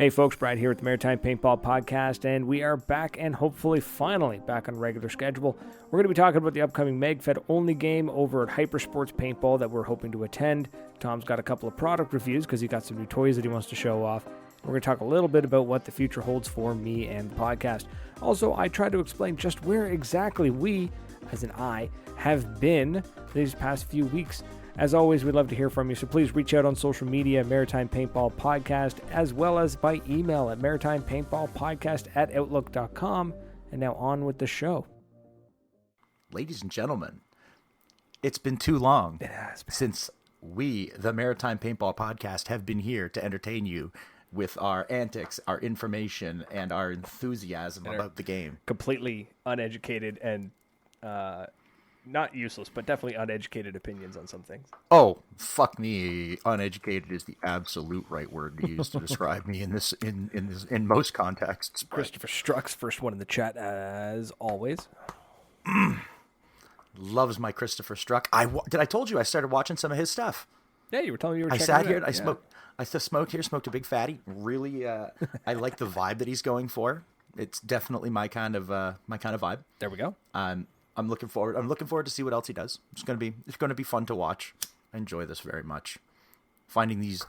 Hey folks, Brad here with the Maritime Paintball Podcast, and we are back and hopefully finally back on regular schedule. We're going to be talking about the upcoming Magfed only game over at Hyper Sportz Paintball that we're hoping to attend. Tom's got a couple of product reviews because he got some new toys that he wants to show off. We're going to talk a little bit about what the future holds for me and the podcast. Also, I try to explain just where exactly we, as an I, have been these past few weeks. As always, we'd love to hear from you, so please reach out on social media, Maritime Paintball Podcast, as well as by email at maritimepaintballpodcast@outlook.com. And now on with the show. Ladies and gentlemen, it's been too long since we, the Maritime Paintball Podcast, have been here to entertain you with our antics, our information, and our enthusiasm about the game. Completely uneducated and not useless, but definitely uneducated opinions on some things. Oh, fuck me. Uneducated is the absolute right word to use to describe me in most contexts. Christopher Struck's first one in the chat, as always. Loves my Christopher Struck. I told you I started watching some of his stuff. Yeah, you were telling me you were checking sat it here out. and I smoked a big fatty. Really, I like the vibe that he's going for. It's definitely my kind of vibe. There we go. I'm looking forward to see what else he does. It's going to be fun to watch. I enjoy this very much. Finding these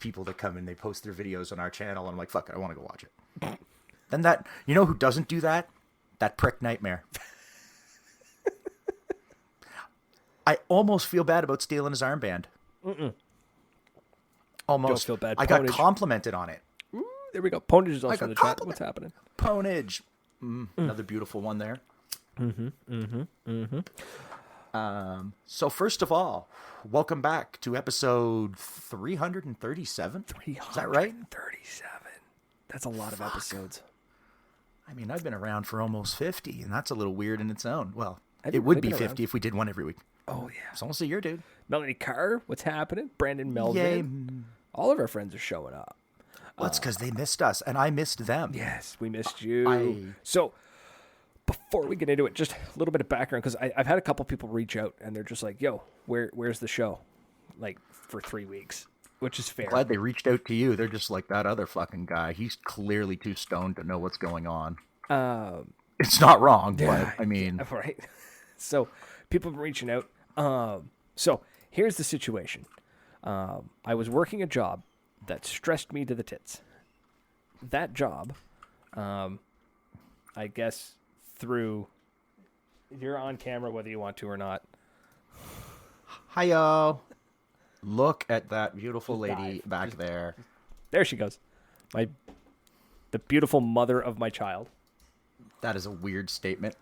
people that come and they post their videos on our channel, and I'm like, fuck it, I want to go watch it. Then that, you know who doesn't do that? That prick Nightmare. I almost feel bad about stealing his armband. Almost. Don't feel bad. I got complimented on it. Ooh, there we go. Ponage is also in the chat. What's happening? Ponage. Another beautiful one there. So first of all, welcome back to episode 337. Is that right? 337. That's a lot of episodes. I mean, I've been around for almost 50, and that's a little weird in its own. Well, it would be 50 if we did one every week. Oh, yeah. It's almost a year, dude. Melanie Carr, what's happening? Brandon Melvin. All of our friends are showing up. Well, it's because they missed us, and I missed them. Yes, we missed you. So, before we get into it, just a little bit of background, because I've had a couple people reach out, and they're just like, yo, where's the show? Like, for 3 weeks, which is fair. Glad they reached out to you. They're just like, that other fucking guy. He's clearly too stoned to know what's going on. It's not wrong, but, I mean. Yeah, right. So, people have been reaching out. So, here's the situation. I was working a job that stressed me to the tits. That job, I guess, you're on camera whether you want to or not. Hi-yo. Look at that beautiful lady back there. There she goes. The beautiful mother of my child. That is a weird statement.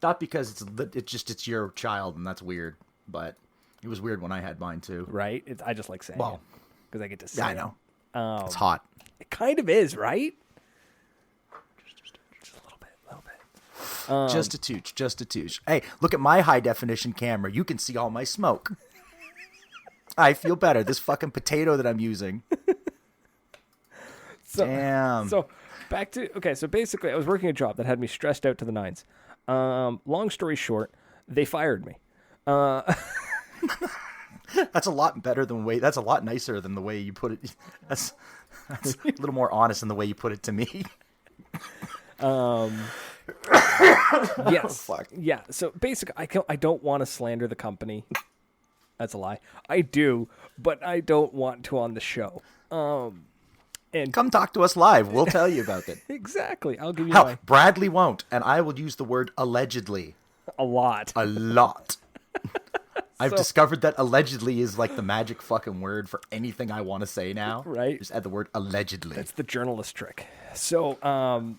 Not because it's your child and that's weird, but it was weird when I had mine too. Right? I just like saying it because I get to say I know. It's hot. It kind of is, right? Just a little bit. Just a tooch. Hey, look at my high definition camera. You can see all my smoke. I feel better. This fucking potato that I'm using. Damn. So back to, so basically I was working a job that had me stressed out to the nines. Long story short, they fired me. That's a lot better than that's a lot nicer than the way you put it. That's a little more honest in the way you put it to me. Yes. Fuck. Yeah. So basically, I don't want to slander the company. That's a lie. I do, but I don't want to on the show. And come talk to us live. We'll tell you about it. Exactly. I'll give you Bradley won't, and I will use the word allegedly. A lot. I've discovered that allegedly is like the magic fucking word for anything I want to say now. Right. Just add the word allegedly. That's the journalist trick. So,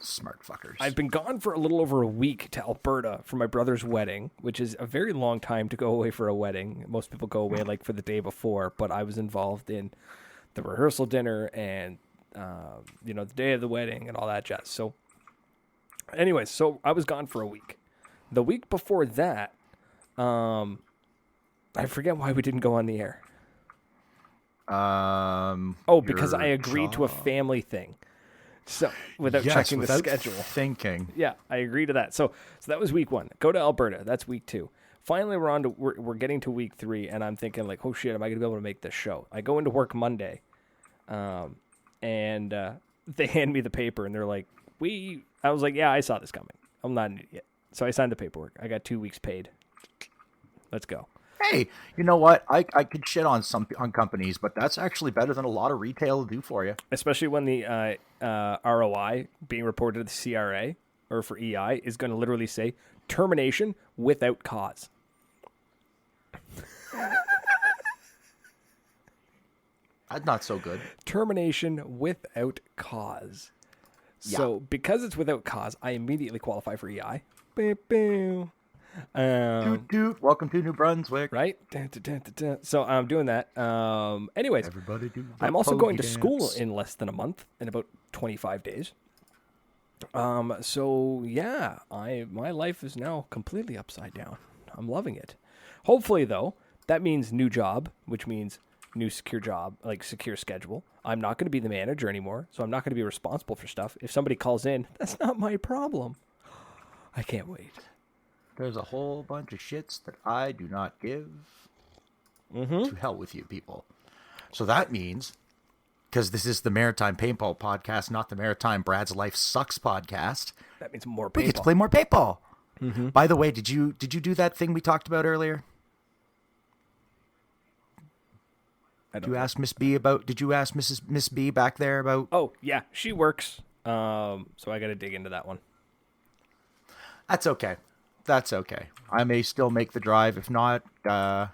smart fuckers. I've been gone for a little over a week to Alberta for my brother's wedding, which is a very long time to go away for a wedding. Most people go away like for the day before, but I was involved in the rehearsal dinner and, the day of the wedding and all that jazz. So anyways, so I was gone for a week. The week before that, I forget why we didn't go on the air. Because I agreed to a family thing. So without checking the schedule. Thinking. Yeah, I agree to that. So that was week 1. Go to Alberta. That's week 2. Finally, we're getting to week 3, and I'm thinking like, oh shit, am I gonna be able to make this show? I go into work Monday, and and they hand me the paper, and they're like, I was like, yeah, I saw this coming. I'm not an idiot. So I signed the paperwork. I got 2 weeks paid. Let's go. Hey, you know what? I could shit on companies, but that's actually better than a lot of retail will do for you. Especially when the ROI being reported to the CRA or for EI is going to literally say termination without cause. That's not so good. Termination without cause. Yeah. So because it's without cause, I immediately qualify for EI. Boop, boop. Toot, toot. Welcome to New Brunswick. Right? So I'm doing that. Anyways, Everybody do the I'm also going to dance. school in less than a month, in about 25 days. So yeah, my life is now completely upside down. I'm loving it. Hopefully, though, that means new job, which means new secure job, like secure schedule. I'm not going to be the manager anymore, so I'm not going to be responsible for stuff. If somebody calls in, that's not my problem. I can't wait. There's a whole bunch of shits that I do not give. To hell with you people. So that means, because this is the Maritime Paintball podcast, not the Maritime Brad's Life Sucks podcast, That means more we get to paintball. play more paintball. By the way, did you do that thing we talked about earlier? Did you ask Miss B about? Did you ask Miss B back there about? Oh yeah, she works. So I got to dig into that one. That's okay. That's okay. I may still make the drive. If not, I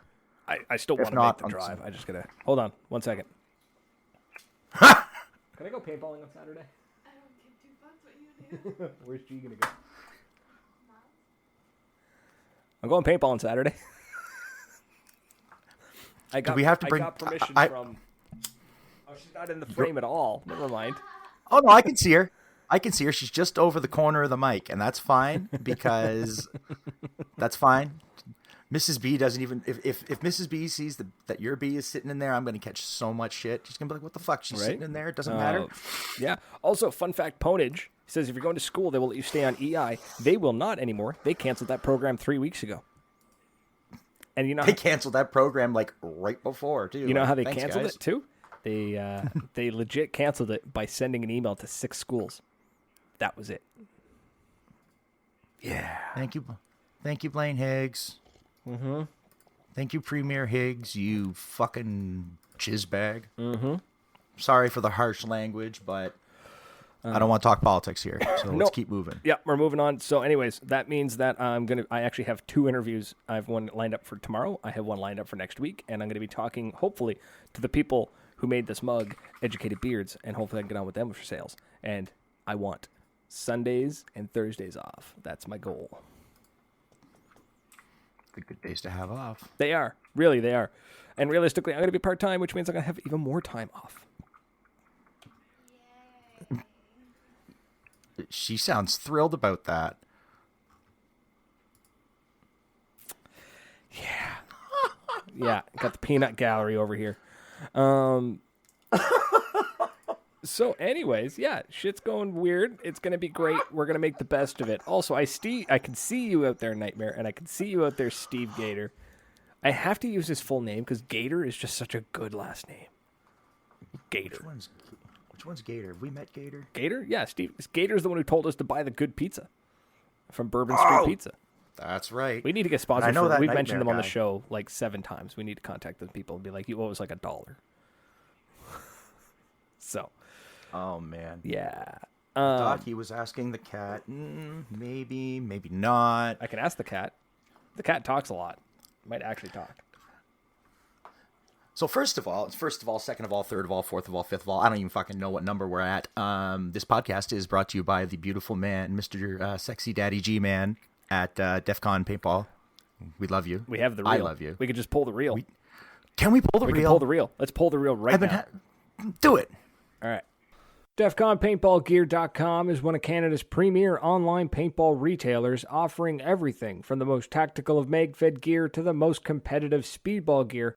still want to not, make the drive. I just gotta hold on 1 second. Ha! Can I go paintballing on Saturday? I don't give two fucks what you do. Where's G gonna go? I'm going paintball on Saturday. Do we have to bring? I got permission from. Oh, she's not in the frame at all. Never mind. Oh no, I can see her. I can see her. She's just over the corner of the mic, and that's fine because that's fine. Mrs. B doesn't even. If Mrs. B sees that your B is sitting in there, I'm going to catch so much shit. She's going to be like, "What the fuck? She's sitting in there. It doesn't matter." Yeah. Also, fun fact: Ponage says if you're going to school, they will let you stay on EI. They will not anymore. They canceled that program 3 weeks ago. And you know They canceled that program like right before too. You know how they Thanks, canceled guys. it too? They legit canceled it by sending an email to 6 schools. That was it. Yeah. Thank you, Blaine Higgs. Thank you, Premier Higgs. You fucking jizzbag. Sorry for the harsh language, but I don't want to talk politics here. So let's keep moving. Yeah, we're moving on. So anyways, that means that I actually have 2 interviews. I have one lined up for tomorrow. I have one lined up for next week. And I'm going to be talking, hopefully, to the people who made this mug, Educated Beards, and hopefully I can get on with them for sales. And I want Sundays and Thursdays off. That's my goal. The good days to have off. They are. Really, they are. And realistically, I'm going to be part-time, which means I'm going to have even more time off. She sounds thrilled about that. Yeah. Yeah, got the peanut gallery over here. So anyways, yeah, shit's going weird. It's going to be great. We're going to make the best of it. Also, I can see you out there, Nightmare, and I can see you out there, Steve Gator. I have to use his full name because Gator is just such a good last name. Gator. Which one's Gator? Have we met Gator? Gator? Yeah, Steve. Gator's the one who told us to buy the good pizza from Bourbon Street Pizza. That's right. We need to get sponsored. I know that We've Nightmare mentioned them on the guy. show like 7 times. We need to contact those people and be like, you owe us like $1. So. Oh, man. Yeah. Thought he was asking the cat. Maybe not. I can ask the cat. The cat talks a lot. Might actually talk. So first of all, second of all, third of all, fourth of all, fifth of all, I don't even fucking know what number we're at. This podcast is brought to you by the beautiful man, Mr. Sexy Daddy G-Man at DEFCON Paintball. We love you. We have the reel. I love you. We could just pull the reel. Can we pull the We reel? can pull the reel. Let's pull the reel right now. Do it. All right. DefConPaintballGear.com is one of Canada's premier online paintball retailers, offering everything from the most tactical of Magfed gear to the most competitive speedball gear.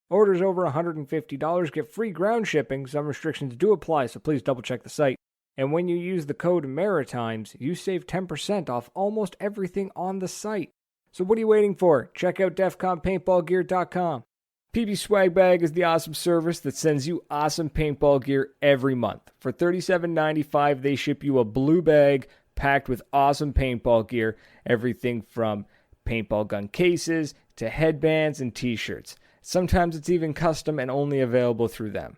Orders over $150 get free ground shipping. Some restrictions do apply, so please double check the site. And when you use the code MARITIMES, you save 10% off almost everything on the site. So what are you waiting for? Check out DefConPaintballGear.com. PB Swag Bag is the awesome service that sends you awesome paintball gear every month. For $37.95, they ship you a blue bag packed with awesome paintball gear, everything from paintball gun cases to headbands and t-shirts. Sometimes it's even custom and only available through them.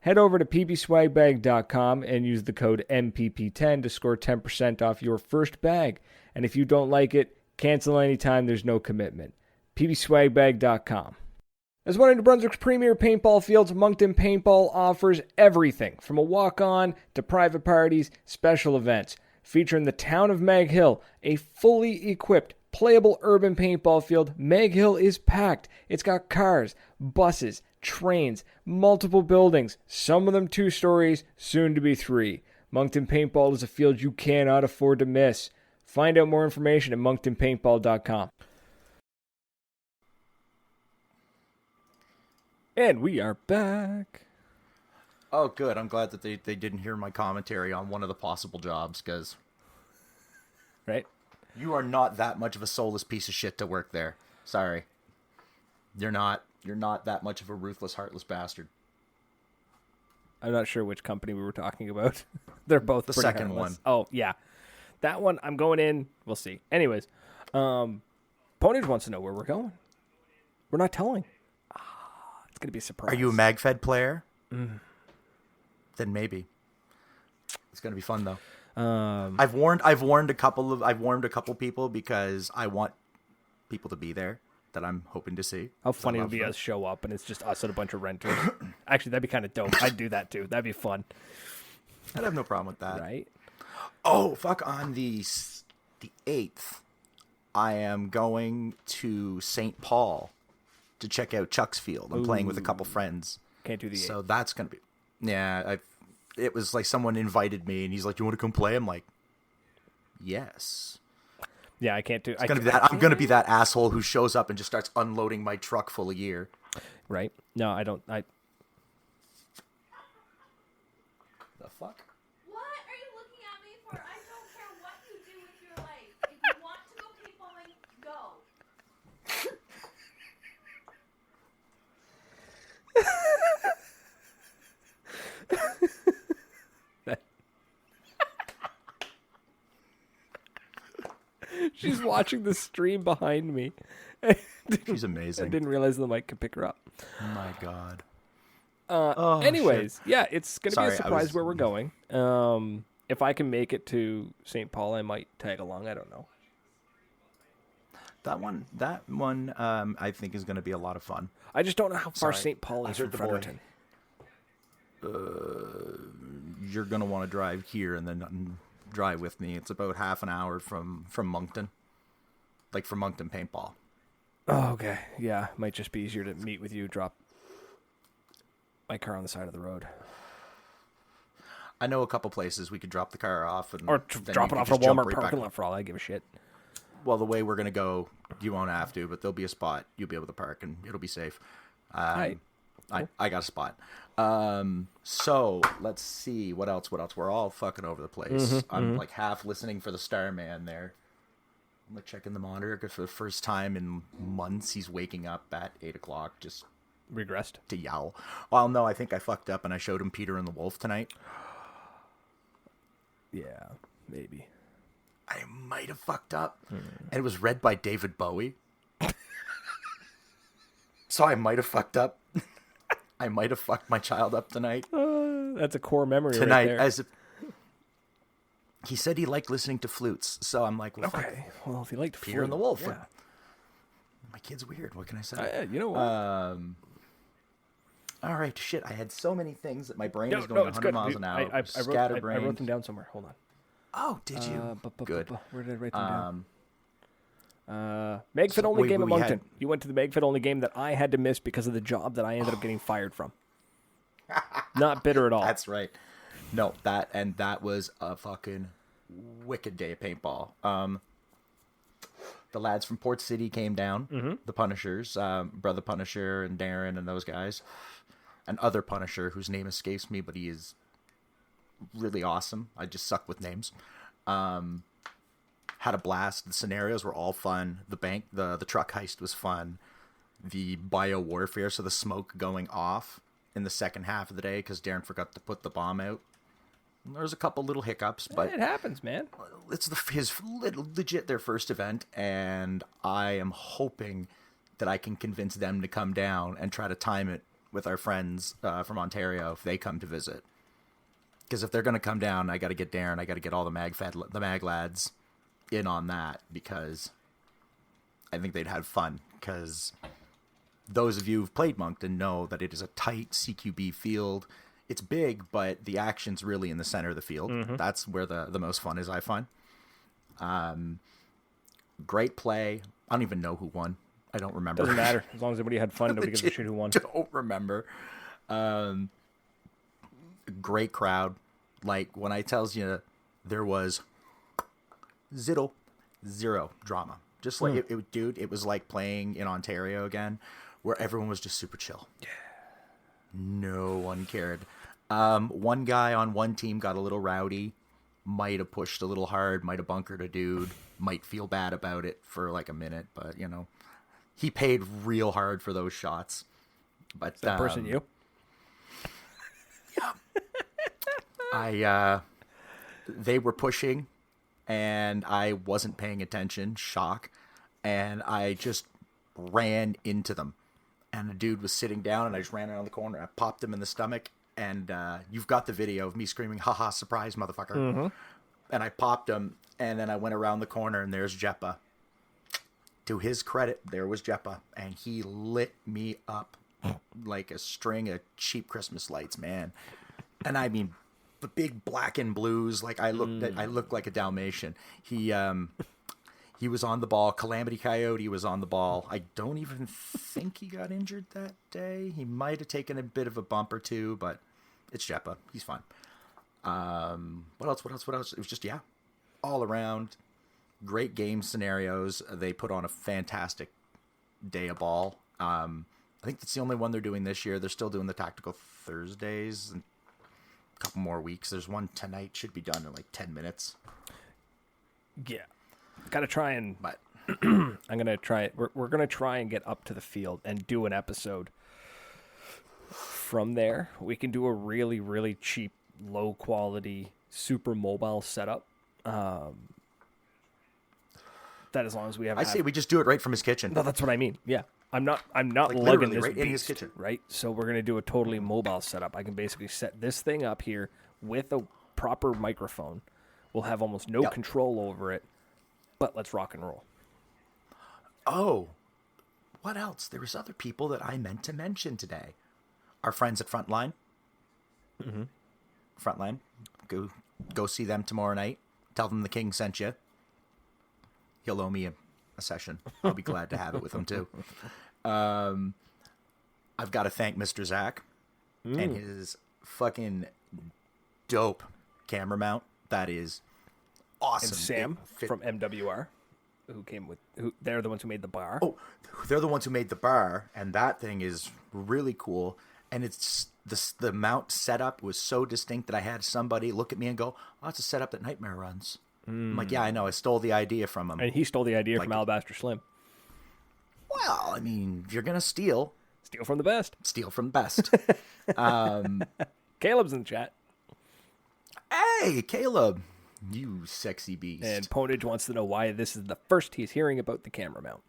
Head over to pbswagbag.com and use the code MPP10 to score 10% off your first bag. And if you don't like it, cancel anytime. There's no commitment. pbswagbag.com. As one of New Brunswick's premier paintball fields, Moncton Paintball offers everything from a walk-on to private parties, special events. Featuring the town of Maghill, a fully equipped, playable urban paintball field, Maghill is packed. It's got cars, buses, trains, multiple buildings, some of them 2 stories, soon to be 3. Moncton Paintball is a field you cannot afford to miss. Find out more information at monctonpaintball.com. And we are back. Oh, good. I'm glad that they didn't hear my commentary on one of the possible jobs, because... Right? You are not that much of a soulless piece of shit to work there. Sorry. You're not that much of a ruthless, heartless bastard. I'm not sure which company we were talking about. They're both the pretty second heartless. one. Oh, yeah. That one, I'm going in. We'll see. Anyways, Ponies wants to know where we're going. We're not telling. It's going to be a surprise. Are you a Magfed player? Then maybe. It's going to be fun, though. I've warned a couple people because I want people to be there that I'm hoping to see. How funny it would be us show up and it's just us and a bunch of renters. Actually, that'd be kind of dope. I'd do that too. That'd be fun. I'd have no problem with that. Right? Oh, fuck. On the 8th, I am going to St. Paul to check out Chuck's Field. I'm playing with a couple friends. Can't do the 8th. So that's going to be... Yeah, it was like someone invited me and he's like, "You want to come play?" I'm like, "Yes." Yeah, I can't do... I'm going to be that asshole who shows up and just starts unloading my truck full of gear. Right? No, I don't... The fuck? What are you looking at me for? I don't care what you do with your life. If you want to go paintballing, go. She's watching the stream behind me. She's amazing. I didn't realize the mic could pick her up. Oh my god. Anyways, shit. Yeah, it's going to be a Sorry, surprise where we're going. If I can make it to St. Paul, I might tag along. I don't know. That one, I think is going to be a lot of fun. I just don't know how far Sorry. St. Paul I is heard from the boy. Fredericton. You're going to want to drive here and then drive with me. It's about half an hour from Moncton. Like from Moncton Paintball. Oh, okay. Yeah, might just be easier to meet with you, drop my car on the side of the road. I know a couple places we could drop the car off. And Or then drop you it off could at a just jump Walmart right back parking on. lot for all I give a shit. Well, the way we're going to go, you won't have to, but there'll be a spot. You'll be able to park and it'll be safe. Right. I got a spot. So let's see what else. We're all fucking over the place. I'm like half listening for the Starman there. I'm like checking the monitor because for the first time in months, he's waking up at 8:00 just Regressed. to yowl. Well, no, I think I fucked up and I showed him Peter and the Wolf tonight. Yeah, maybe. I might have fucked up. And it was read by David Bowie. So I might have fucked up. I might have fucked my child up tonight. That's a core memory Tonight, right there. as if he said he liked listening to flutes. So I'm like, well, fuck, Okay, well, if you liked Peter and the Wolf. yeah. My kid's weird. What can I say? You know what? All right, shit. I had so many things that my brain is no, going it's 100 good. miles an hour. I wrote Scatterbrained. them down somewhere. Hold on. Oh, did you? Good. Where did I write them down? Magfed only game at we had- Moncton. You went to the Magfed only game that I had to miss because of the job that I ended up getting fired from. Not bitter at all. That's right. No, that was a fucking wicked day of paintball. The lads from Port City came down, the Punishers, Brother Punisher and Darren and those guys. And other Punisher, whose name escapes me, but he is really awesome. I just suck with names. Had a blast. The scenarios were all fun. The truck heist was fun. the bio warfare, so the smoke going off in the second half of the day because Darren forgot to put the bomb out. There's a couple little hiccups, but it happens, man. It's legit their first event, and I am hoping that I can convince them to come down and try to time it with our friends from Ontario if they come to visit. Because if they're going to come down, I got to get Darren, I got to get all the Mag lads in on that, because I think they'd have fun. Because those of you who've played Moncton know that it is a tight CQB field. It's big, but the action's really in the center of the field. Mm-hmm. That's where the most fun is, I find. Great play. I don't even know who won. I don't remember. Doesn't matter. As long as everybody had fun, nobody gives a shit who won. Don't remember. Great crowd. Like, when I tells you there was zero drama. Just like, it was like playing in Ontario again, where everyone was just super chill. Yeah. No one cared. One guy on one team got a little rowdy, might have pushed a little hard, might have bunkered a dude, might feel bad about it for like a minute, but you know, he paid real hard for those shots. But that person, you? Yeah. They were pushing and I wasn't paying attention, shock, and I just ran into them. And the dude was sitting down, and I just ran around the corner. I popped him in the stomach, and you've got the video of me screaming, "Ha surprise, motherfucker!" Mm-hmm. And I popped him, and then I went around the corner, and there's Jeppa. To his credit, there was Jeppa, and he lit me up like a string of cheap Christmas lights, man. And I mean, the big black and blues, like I looked like a Dalmatian. He was on the ball. Calamity Coyote was on the ball. I don't even think he got injured that day. He might have taken a bit of a bump or two, but it's Jeppa. He's fine. What else? It was just, all around. Great game scenarios. They put on a fantastic day of ball. I think that's the only one they're doing this year. They're still doing the Tactical Thursdays. And a couple more weeks. There's one tonight. Should be done in like 10 minutes. Yeah. Gotta try and I'm gonna try it. We're gonna try and get up to the field and do an episode. From there, we can do a really, really cheap, low quality, super mobile setup. That as long as we have. I say we just do it right from his kitchen. No, that's what I mean. Yeah, I'm not like lugging this right beast, in his kitchen, right? So we're gonna do a totally mobile setup. I can basically set this thing up here with a proper microphone. We'll have almost no control over it. But let's rock and roll. Oh, what else? There was other people that I meant to mention today. Our friends at Frontline. Mm-hmm. Frontline. Go see them tomorrow night. Tell them the King sent you. He'll owe me a session. I'll be glad to have it with him too. I've got to thank MrZakk and his fucking dope camera mount. That is awesome. And Sam from MWR, they're the ones who made the bar. Oh, they're the ones who made the bar, and that thing is really cool. And it's the mount setup was so distinct that I had somebody look at me and go, "Oh, that's a setup that Nightmare runs." I'm like, "Yeah, I know. I stole the idea from him." And he stole the idea from Alabaster Slim. Well, I mean, if you're gonna steal from the best. Steal from the best. Caleb's in the chat. Hey, Caleb. You sexy beast. And Ponage wants to know why this is the first he's hearing about the camera mount.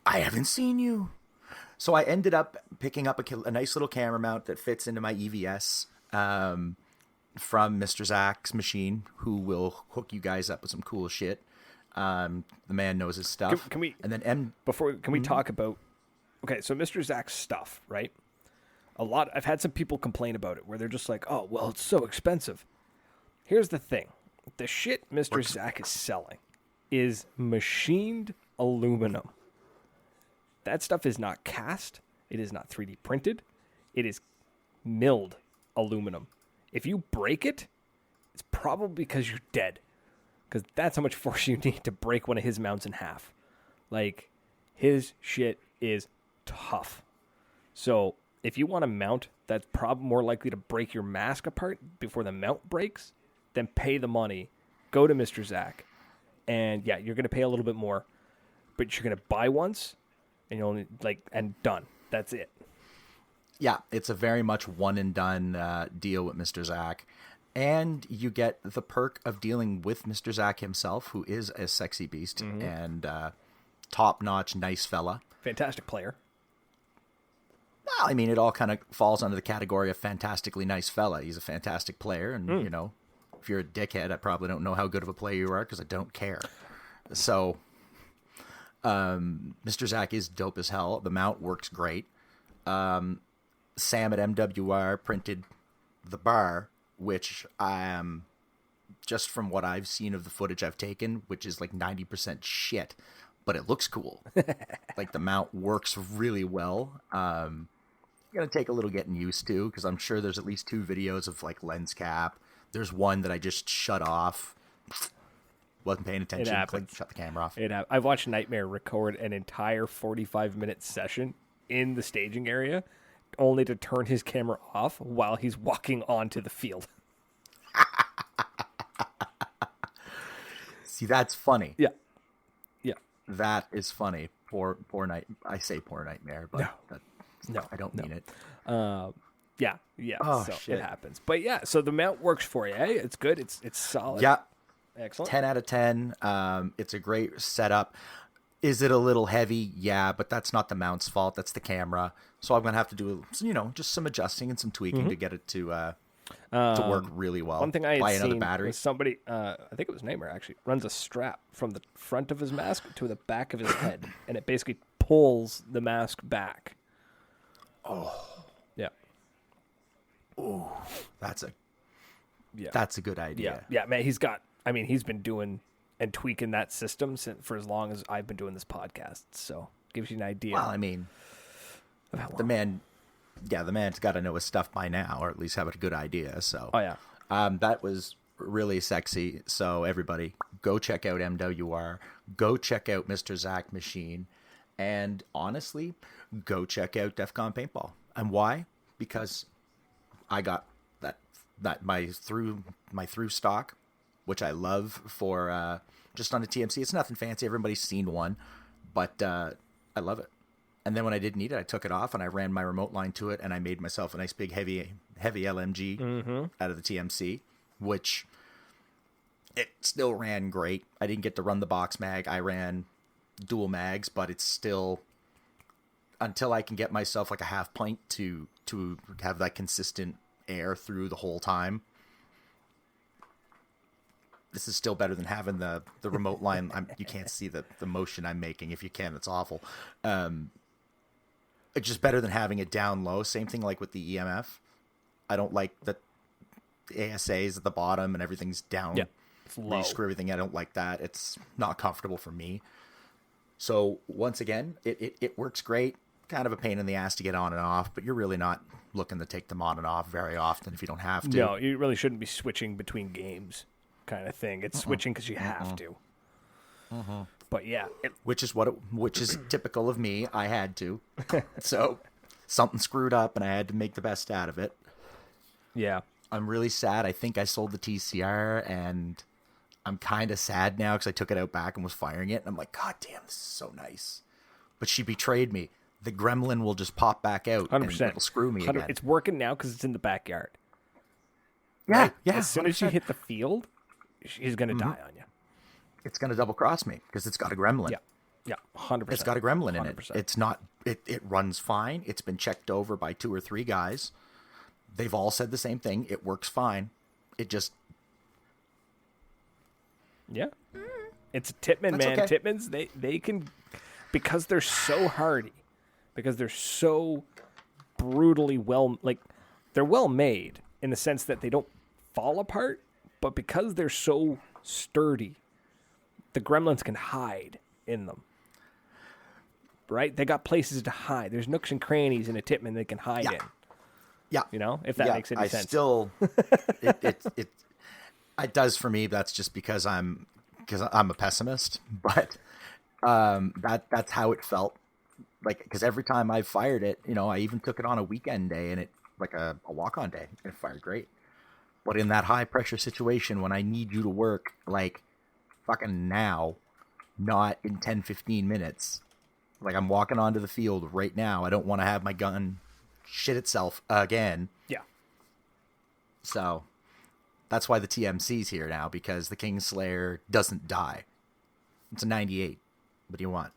I haven't seen you. So I ended up picking up a nice little camera mount that fits into my EVS from MrZakk's machine, who will hook you guys up with some cool shit. The man knows his stuff. Can we? And then can we talk about? Okay, so MrZakk's stuff, right? I've had some people complain about it where they're just like, "Oh, well, it's so expensive." Here's the thing. The shit MrZakk is selling is machined aluminum. That stuff is not cast. It is not 3D printed. It is milled aluminum. If you break it, it's probably because you're dead. Because that's how much force you need to break one of his mounts in half. Like, his shit is tough. So if you want a mount that's probably more likely to break your mask apart before the mount breaks, then pay the money, go to MrZakk, and yeah, you're going to pay a little bit more. but you're gonna buy once, and you only and done. That's it. Yeah, it's a very much one and done deal with MrZakk. And you get the perk of dealing with MrZakk himself, who is a sexy beast and top-notch, nice fella. Fantastic player. Well, I mean, it all kind of falls under the category of fantastically nice fella. He's a fantastic player, and, you know, if you're a dickhead, I probably don't know how good of a player you are because I don't care. So, MrZakk is dope as hell. The mount works great. Sam at MWR printed the bar, which just from what I've seen of the footage I've taken, which is like 90% shit, but it looks cool. Like the mount works really well. Gonna take a little getting used to because I'm sure there's at least 2 videos of like lens cap. There's one that I just shut off. Wasn't paying attention. Shut the camera off. I've watched Nightmare record an entire 45-minute session in the staging area, only to turn his camera off while he's walking onto the field. See, that's funny. Yeah. That is funny. Poor night. I say poor Nightmare, but no, I don't mean it. Yeah. Oh, so shit. it happens. But yeah, so the mount works for you. Eh? It's good. It's solid. Yeah. Excellent. 10 out of 10. It's a great setup. Is it a little heavy? Yeah, but that's not the mount's fault. That's the camera. So I'm going to have to do, just some adjusting and some tweaking to get it to work really well. One thing I Buy had another seen battery. was somebody, I think it was Nightmare actually, runs a strap from the front of his mask to the back of his head, and it basically pulls the mask back. Oh. Yeah. Oh, that's a good idea. Yeah, man, he's been doing and tweaking that system for as long as I've been doing this podcast. So gives you an idea. Well, I mean, the man's got to know his stuff by now, or at least have a good idea. So, that was really sexy. So everybody, go check out MWR. Go check out MrZakk Machine, and honestly, go check out DEFCON Paintball. And why? Because I got my through stock, which I love for just on a TMC. It's nothing fancy. Everybody's seen one, but I love it. And then when I didn't need it, I took it off and I ran my remote line to it, and I made myself a nice big heavy LMG out of the TMC, which it still ran great. I didn't get to run the box mag. I ran dual mags, but it's still, until I can get myself like a half pint to have that consistent air through the whole time. This is still better than having the remote line. You can't see the motion I'm making. If you can, it's awful. It's just better than having it down low. Same thing like with the EMF. I don't like the ASAs at the bottom and everything's down. Yeah, it's low. You screw everything. I don't like that. It's not comfortable for me. So once again, it works great. Kind of a pain in the ass to get on and off, but you're really not looking to take them on and off very often if you don't have to. No, you really shouldn't be switching between games, kind of thing. It's switching because you have to. But yeah, which is typical of me. I had to, so something screwed up, and I had to make the best out of it. Yeah, I'm really sad. I think I sold the TCR, and I'm kind of sad now because I took it out back and was firing it, and I'm like, God damn, this is so nice. But she betrayed me. The gremlin will just pop back out 100%. and it'll screw me again. It's working now because it's in the backyard. Yeah, Right? yeah. As soon as you hit the field, he's going to die on you. It's going to double cross me because it's got a gremlin. Yeah, 100%. It's got a gremlin in 100%. it. It's not. It runs fine. It's been checked over by 2 or 3 guys. They've all said the same thing. It works fine. It just. Yeah. It's a Titman, That's man. okay. Titmans, they can, because they're so hardy, because they're so brutally they're well made in the sense that they don't fall apart, but because they're so sturdy, the gremlins can hide in them. Right? They got places to hide. There's nooks and crannies in a Titman they can hide in. Yeah. You know, if that makes any sense. Still, it does for me. That's just because I'm a pessimist, but that's how it felt. Like, because every time I fired it, I even took it on a weekend day and it like a walk-on day, and it fired great. But in that high pressure situation when I need you to work like fucking now, not in 10, 15 minutes. Like, I'm walking onto the field right now. I don't want to have my gun shit itself again. Yeah. So that's why the TMC's here now, because the Kingslayer doesn't die. It's a 98. What do you want?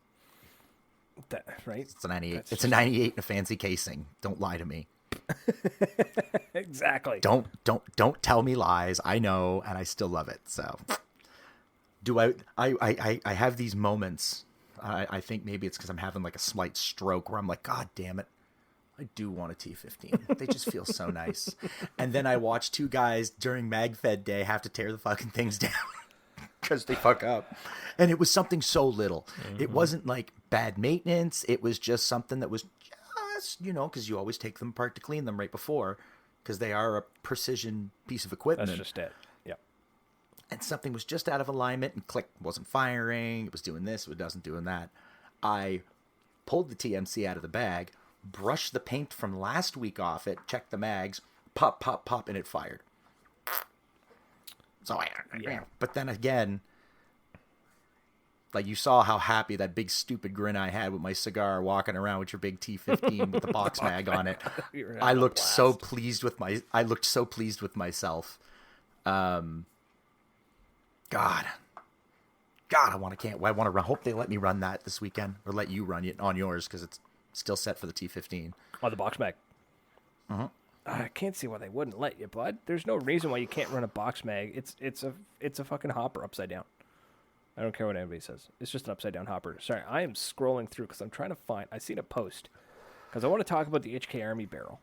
That, right? It's a 98. That's it's a 98 in a fancy casing. Don't lie to me. Exactly. Don't tell me lies. I know, and I still love it. So I have these moments. I think maybe it's because I'm having like a slight stroke where I'm like, God damn it, I do want a T15. They just feel so nice. And then I watch two guys during MagFed day have to tear the fucking things down because they fuck up. And it was something so little. Mm-hmm. It wasn't like bad maintenance. It was just something that was just, because you always take them apart to clean them right before, because they are a precision piece of equipment. That's just it. Yep. And something was just out of alignment and click, wasn't firing. It was doing this, it wasn't doing that. I pulled the TMC out of the bag, brushed the paint from last week off it, checked the mags, pop, pop, pop, and it fired. So but then again, like, you saw how happy that big stupid grin I had with my cigar walking around with your big T15 with the box mag on it. I looked so pleased with myself. God, I want to run. Hope they let me run that this weekend, or let you run it on yours, because it's still set for the T15. On the box mag. I can't see why they wouldn't let you, bud. There's no reason why you can't run a box mag. It's a fucking hopper upside down. I don't care what anybody says. It's just an upside down hopper. Sorry, I am scrolling through because I'm trying to find. I seen a post because I want to talk about the HK Army barrel.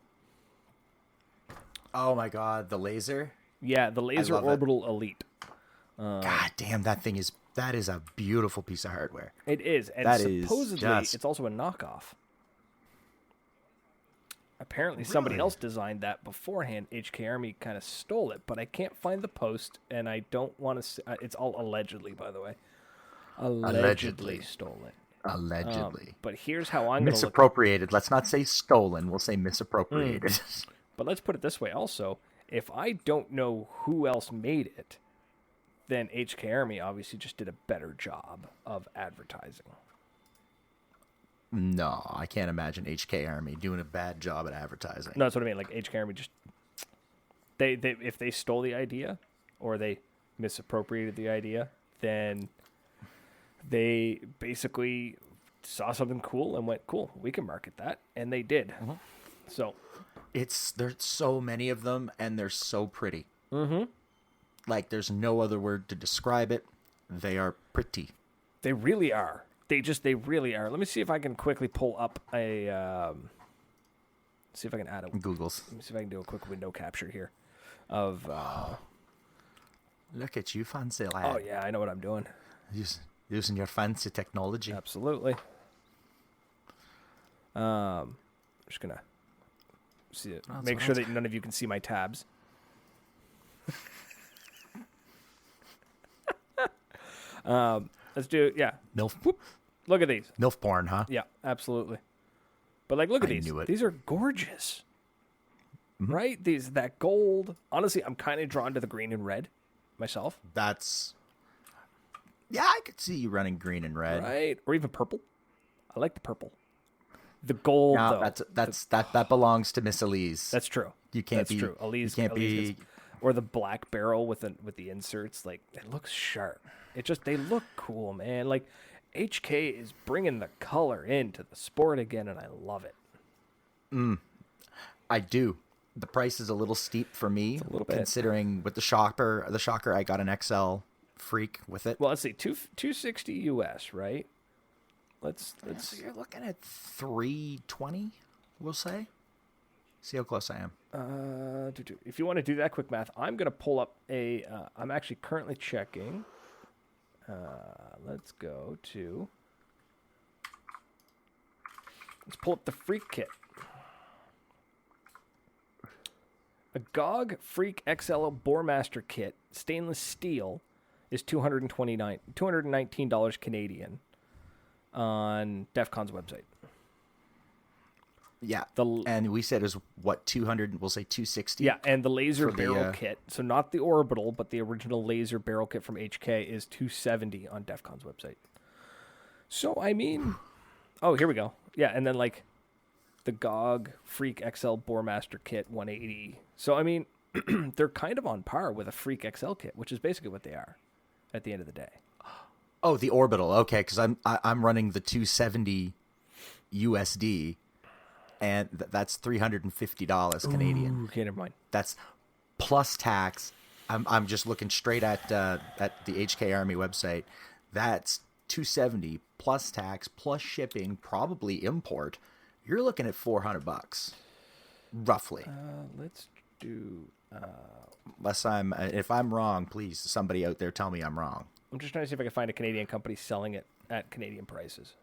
Oh my God, the laser. Yeah, the laser orbital elite. God damn, that is a beautiful piece of hardware. It is, and that supposedly it's also a knockoff. Apparently, somebody else designed that beforehand. HK Army kind of stole it, but I can't find the post, and I don't want to. It's all allegedly, by the way. Allegedly stole it. Allegedly. But here's how I'm going to misappropriated. Let's not say stolen. We'll say misappropriated. But let's put it this way also. If I don't know who else made it, then HK Army obviously just did a better job of advertising. No, I can't imagine HK Army doing a bad job at advertising. No, that's what I mean. Like, HK Army just... They if they stole the idea, or they misappropriated the idea, then they basically saw something cool and went, cool, we can market that. And they did. Mm-hmm. So... There's so many of them, and they're so pretty. Mm-hmm. Like, there's no other word to describe it. They are pretty. They really are. They really are. Let me see if I can quickly pull up a... see if I can add a... Google's. Let me see if I can do a quick window capture here of... Look at you, fancy lad. Oh, yeah, I know what I'm doing. Using your fancy technology. Absolutely. I'm just going to see it. Make sure that none of you can see my tabs. Let's do it. Yeah. MILF. Whoop. Look at these. MILF porn, huh? Yeah, absolutely. But like, look at these. Knew it. These are gorgeous. Mm-hmm. Right? That gold. Honestly, I'm kind of drawn to the green and red myself. Yeah, I could see you running green and red. Right. Or even purple. I like the purple. The gold, though. That belongs to Miss Elise. That's true. You can't That's be. True. Elise, you can't Elise be. Or the black barrel with the inserts. Like, it looks sharp. They look cool, man. Like, HK is bringing the color into the sport again, and I love it. I do. The price is a little steep for me, a little bit. Considering with the shocker, I got an XL Freak with it. Well, let's see, $260 US, right? Let's. So you're looking at $320, we'll say. See how close I am. If you want to do that quick math, I'm gonna pull up a. I'm actually currently checking. Let's go to. Let's pull up the Freak kit. A GOG Freak XL Boremaster kit, stainless steel, is $219 Canadian on DEF CON's website. Yeah, and we said it was what, 200? We'll say 260. Yeah, and the laser barrel kit, so not the orbital, but the original laser barrel kit from HK is $270 on DEF CON's website. So, I mean, oh, here we go. Yeah, and then like the GOG Freak XL Boremaster Kit 180. So, I mean, they're kind of on par with a Freak XL kit, which is basically what they are at the end of the day. Oh, the Orbital. Okay, because I'm running the 270 USD, and that's $350 Canadian. Ooh, okay, never mind. That's plus tax. I'm just looking straight at the HK Army website. That's $270 plus tax plus shipping, probably import. You're looking at $400 roughly. Let's do. If I'm wrong, please somebody out there tell me I'm wrong. I'm just trying to see if I can find a Canadian company selling it at Canadian prices.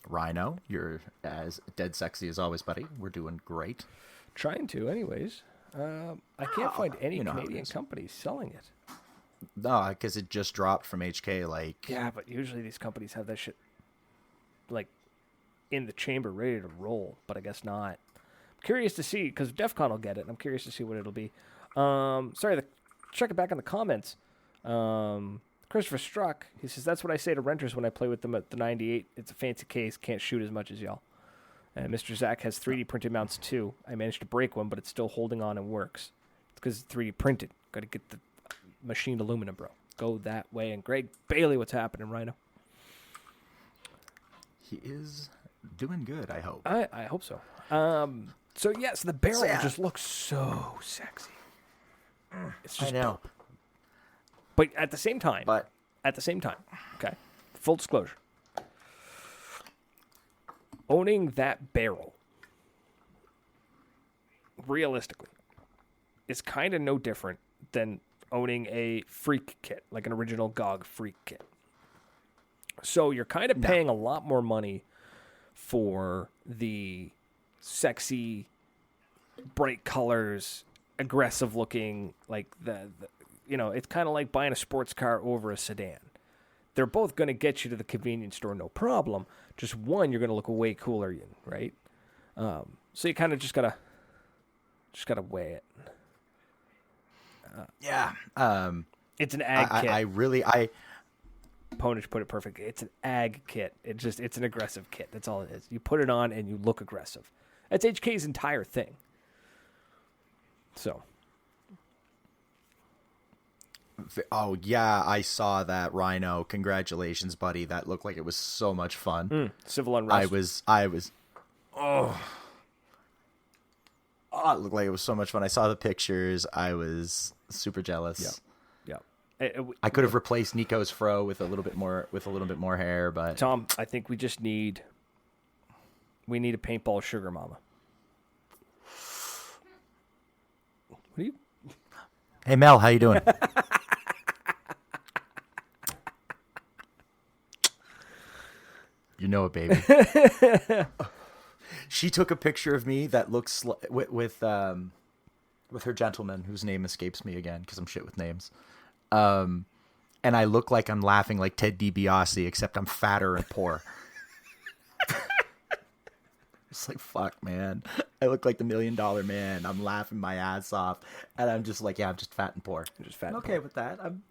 Rhino, you're as dead sexy as always, buddy. We're doing great. Trying to, anyways. I can't find any Canadian companies selling it. No, because it just dropped from HK. Like, yeah, but usually these companies have that shit like in the chamber, ready to roll. But I guess not. I'm curious to see because DEF CON will get it. And I'm curious to see what it'll be. Check it back in the comments. Christopher Struck, he says, that's what I say to renters when I play with them at the 98. It's a fancy case, can't shoot as much as y'all. And MrZakk has 3D printed mounts too. I managed to break one, but it's still holding on and works. It's because it's 3D printed. Got to get the machined aluminum, bro. Go that way. And Greg Bailey, what's happening, Rhino? He is doing good, I hope. I hope so. So the barrel just looks so sexy. It's just I know. dope. But at the same time, okay, full disclosure, owning that barrel, realistically, is kind of no different than owning a freak kit, like an original GOG freak kit. So you're kind of paying a lot more money for the sexy, bright colors, aggressive looking, like it's kind of like buying a sports car over a sedan. They're both going to get you to the convenience store, no problem. Just one, you're going to look way cooler in, right? So you kind of just gotta weigh it. It's an ag kit. Ponish put it perfect. It's an ag kit. It's an aggressive kit. That's all it is. You put it on and you look aggressive. That's HK's entire thing. So. Oh, yeah, I saw that, Rhino. Congratulations, buddy. That looked like it was so much fun. Civil unrest. I was. Oh, it looked like it was so much fun. I saw the pictures. I was super jealous. Yeah. I could have replaced Nico's fro with a little bit more hair, but Tom, I think we need a paintball sugar mama. What are you? Hey, Mel, how you doing? You know it, baby. She took a picture of me that looks with her gentleman whose name escapes me again because I'm shit with names. And I look like I'm laughing like Ted DiBiase, except I'm fatter and poor. It's like, fuck, man. I look like the $1 Million Man. I'm laughing my ass off, and I'm just like, yeah, I'm just fat and poor. You're just fat. I'm okay with that. I'm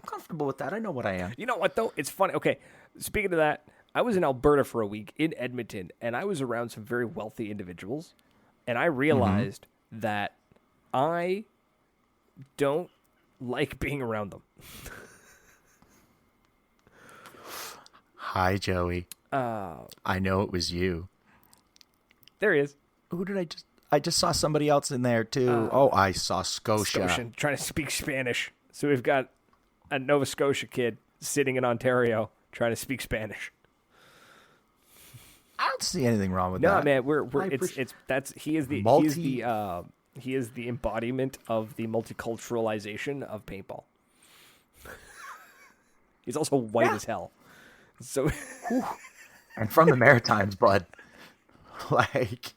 comfortable with that. I know what I am. You know what though? It's funny. Okay, speaking of that, I was in Alberta for a week in Edmonton, and I was around some very wealthy individuals, and I realized that I don't like being around them. Hi, Joey. I know it was you. There he is. Who did I just saw somebody else in there too. I saw Scotia. Scotian, trying to speak Spanish. So we've got a Nova Scotia kid sitting in Ontario trying to speak Spanish. I don't see anything wrong with that. No, man, he is the embodiment of the multiculturalization of paintball. He's also white as hell. So and from the Maritimes, bud. Like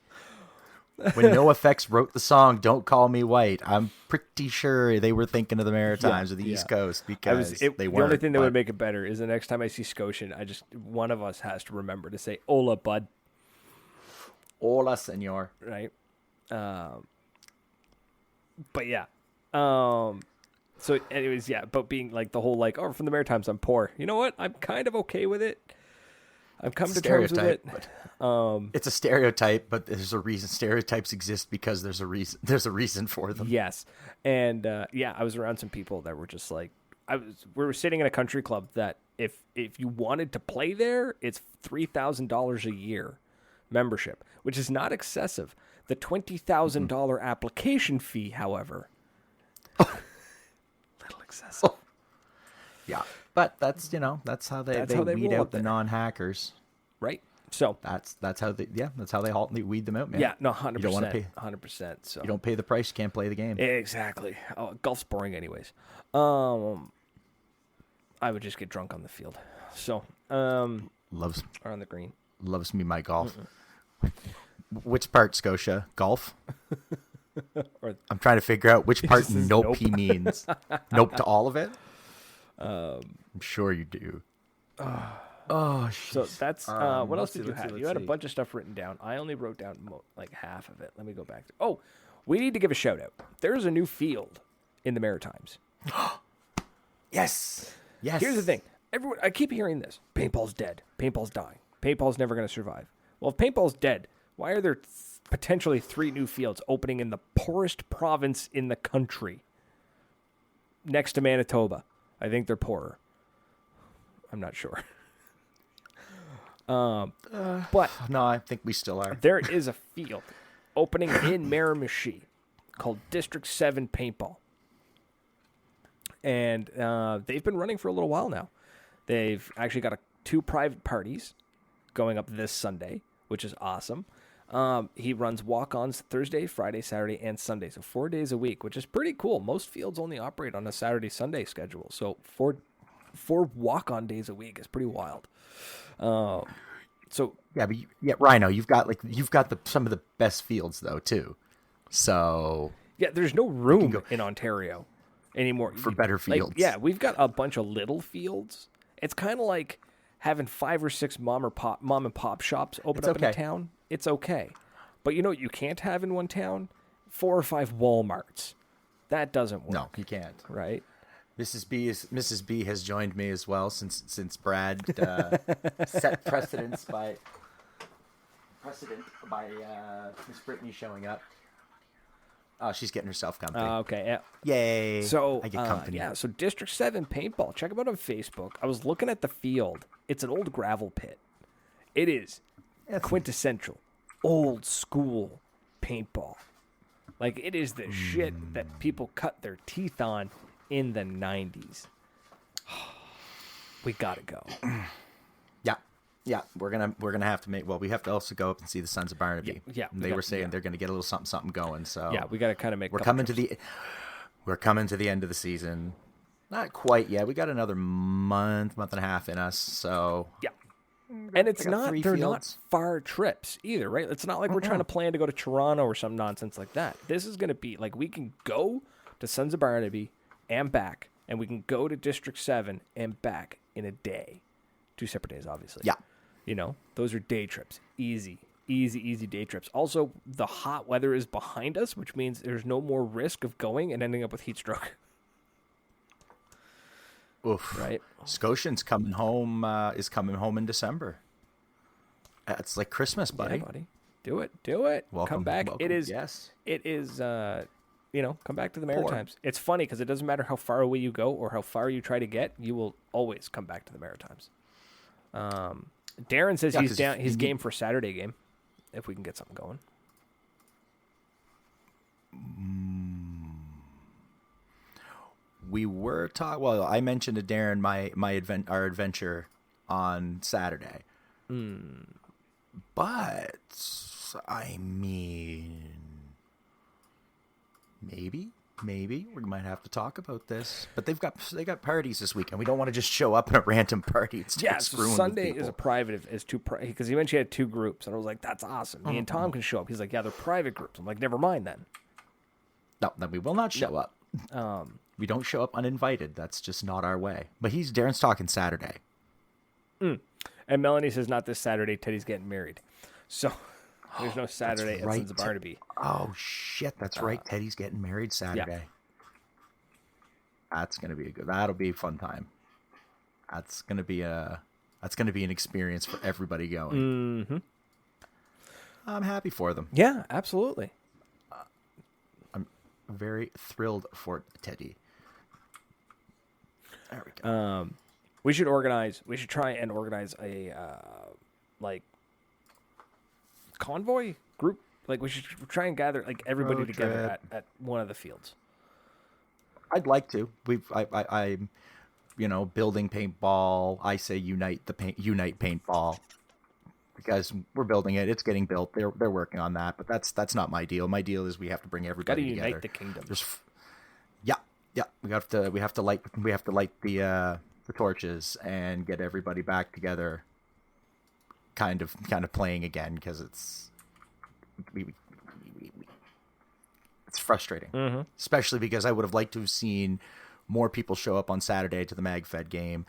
when NoFX wrote the song "Don't Call Me White," I'm pretty sure they were thinking of the Maritimes or the East Coast because they weren't. The only thing that would make it better is the next time I see Scotian, one of us has to remember to say "Hola, bud." Hola, senor. Right. But yeah. So anyways, yeah. But being like the whole like, oh, from the Maritimes, I'm poor. You know what? I'm kind of okay with it. I've come to terms with it. It's a stereotype, but there's a reason. Stereotypes exist because there's a reason. There's a reason for them. Yes, and I was around some people that were just like, we were sitting in a country club that if you wanted to play there, it's $3,000 a year membership, which is not excessive. The $20,000 application fee, however, little excessive. Yeah, but that's how they weed out the non-hackers, right? So that's how they weed them out, man. Yeah, no, 100%. You don't want to pay 100%. So you don't pay the price, you can't play the game. Exactly. Oh, golf's boring, anyways. I would just get drunk on the field. So Loves or on the green. Loves me my golf. Which part, Scotia? Golf? I'm trying to figure out which part nope he means. Nope to all of it? I'm sure you do. Oh, so that's what else did you have? Let's You had a see. bunch of stuff written down. I only wrote down like half of it. Let me go back. We need to give a shout out. There's a new field in the Maritimes. Yes. Here's the thing. Everyone, I keep hearing this. Paintball's dead. Paintball's dying. Paintball's never going to survive. Well, if paintball's dead, why are there potentially 3 new fields opening in the poorest province in the country? Next to Manitoba. I think they're poorer. I'm not sure. But No, I think we still are. there is a field opening in Miramichi called District 7 Paintball. And they've been running for a little while now. They've actually got 2 private parties going up this Sunday, which is awesome. He runs walk-ons Thursday, Friday, Saturday, and Sunday. So 4 days a week, which is pretty cool. Most fields only operate on a Saturday-Sunday schedule. So four walk-on days a week is pretty wild. Rhino, you've got some of the best fields though too. So yeah, there's no room in Ontario anymore for better fields. We've got a bunch of little fields. It's kind of like having 5 or 6 mom and pop shops open up in a town. It's okay, but you know what you can't have in one town? 4 or 5 Walmarts. That doesn't work. No, you can't. Right? Mrs. B has joined me as well since Brad set precedent by Miss Brittany showing up. Oh, she's getting herself company. Okay. Yeah. Yay! So I get company. So District 7 Paintball. Check them out on Facebook. I was looking at the field. It's an old gravel pit. It is quintessential, old school paintball. Like it is the shit that people cut their teeth on in the 90s. We gotta go. Yeah, we're gonna have to make. Well, we have to also go up and see the Sons of Barnaby. Yeah, they were saying they're gonna get a little something going. So yeah, we gotta kind of make. We're coming to the end of the season. Not quite yet. We got another month and a half in us. So yeah, and it's not. They're fields. not far trips either, right? It's not like we're trying to plan to go to Toronto or some nonsense like that. This is gonna be like we can go to Sons of Barnaby and back, and we can go to District 7 and back in a day. 2 separate days, obviously. Yeah. You know, those are day trips. Easy day trips. Also, the hot weather is behind us, which means there's no more risk of going and ending up with heat stroke. Oof. Right? Scotian's coming home, is coming home in December. It's like Christmas, buddy. Yeah, buddy. Do it. Welcome, come back. welcome. It is, yes. Come back to the Maritimes. It's funny because it doesn't matter how far away you go or how far you try to get, you will always come back to the Maritimes. Darren says he's game for Saturday game if we can get something going. We were talking. Well, I mentioned to Darren our adventure on Saturday, but I mean, maybe we might have to talk about this. But they got parties this weekend. We don't want to just show up in a random party. It's So Sunday is a private because he mentioned he had 2 groups, and I was like, that's awesome. Me and Tom can show up. He's like, yeah, they're private groups. I'm like, never mind then. No, then we will not show up. We don't show up uninvited. That's just not our way. But Darren's talking Saturday. And Melanie says not this Saturday. Teddy's getting married, so there's no Saturday at Sons of Barnaby. Oh shit, that's right. Teddy's getting married Saturday. Yeah. That's gonna be that'll be a fun time. That's gonna be a That's going to be an experience for everybody going. Mm-hmm. I'm happy for them. Yeah, absolutely. I'm very thrilled for Teddy. There we go. We should try and organize a like convoy group. Like we should try and gather like everybody Road together trip. at one of the fields. I'd like to. I'm building paintball. I say unite paintball because we're building it. It's getting built. They're working on that, but that's not my deal. My deal is we have to bring Got to everybody together. unite the kingdom. Yeah. We have to light the torches and get everybody back together. Kind of playing again because it's frustrating, especially because I would have liked to have seen more people show up on Saturday to the Magfed game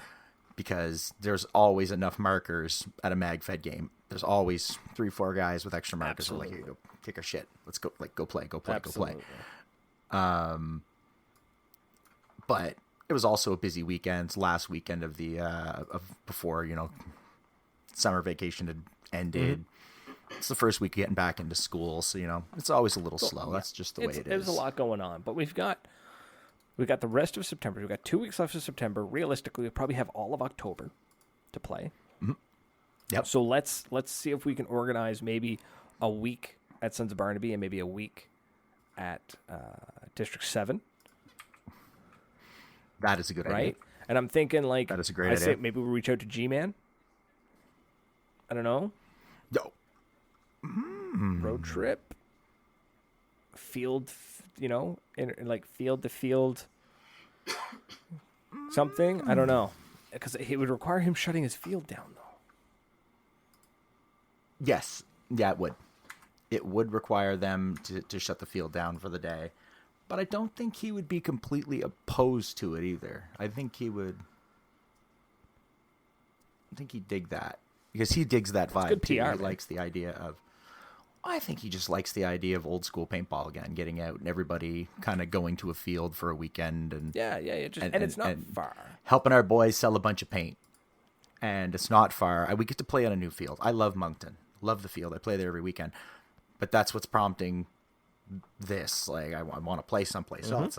because there's always enough markers at a Magfed game. There's always 3-4 guys with extra markers. Absolutely. Like, here, go take a shit. Let's go. Like, go play. Absolutely. But it was also a busy weekend. Last weekend of the before summer vacation had ended. It's the first week getting back into school, so it's always a little slow. That's just the way it is. There's a lot going on, but we've got the rest of September. We've got 2 weeks left of September. Realistically, we probably have all of October to play. Yep. So let's see if we can organize maybe a week at Sons of Barnaby and maybe a week at District 7. That is a good idea. Right? And I'm thinking like that is a great I idea. say maybe we'll reach out to G-Man. I don't know. No. Road trip. Field, in like field to field. Something. I don't know. Because it would require him shutting his field down, though. Yes. Yeah, it would. It would require them to shut the field down for the day. But I don't think he would be completely opposed to it either. I think he'd dig that. Because he digs that vibe, good too. PR, He man. likes the idea of... I think he just likes the idea of old school paintball again, getting out and everybody kind of going to a field for a weekend. And Yeah. And it's not far. helping our boys sell a bunch of paint. And it's not far. We get to play on a new field. I love Moncton. Love the field. I play there every weekend. But that's what's prompting this. Like, I want to play someplace else.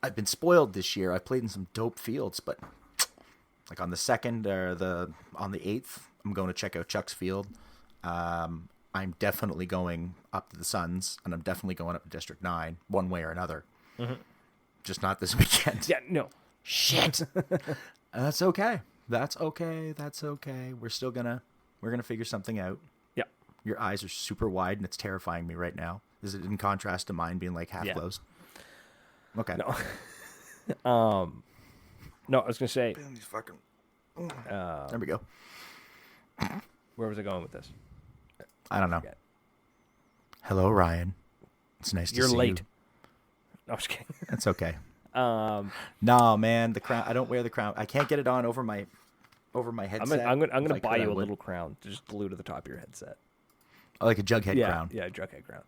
I've been spoiled this year. I've played in some dope fields, but like on the 2nd or on the 8th, I'm going to check out Chuck's field. I'm definitely going up to the Suns, and I'm definitely going up to District 9, one way or another. Just not this weekend. Yeah, no. Shit. That's okay. That's okay. We're gonna figure something out. Yeah. Your eyes are super wide, and it's terrifying me right now. Is it in contrast to mine being like half closed? Okay. No. No, I was gonna say. These fucking... there we go. Where was I going with this? I don't know. Forget. Hello, Ryan. It's nice to You're see late. you. No, I'm just kidding. That's okay. No, man, the crown. I don't wear the crown. I can't get it on over my headset. I'm gonna If I buy could, I you a would. little crown to just glue to the top of your headset. Oh, like a jughead crown. Yeah, jughead crown.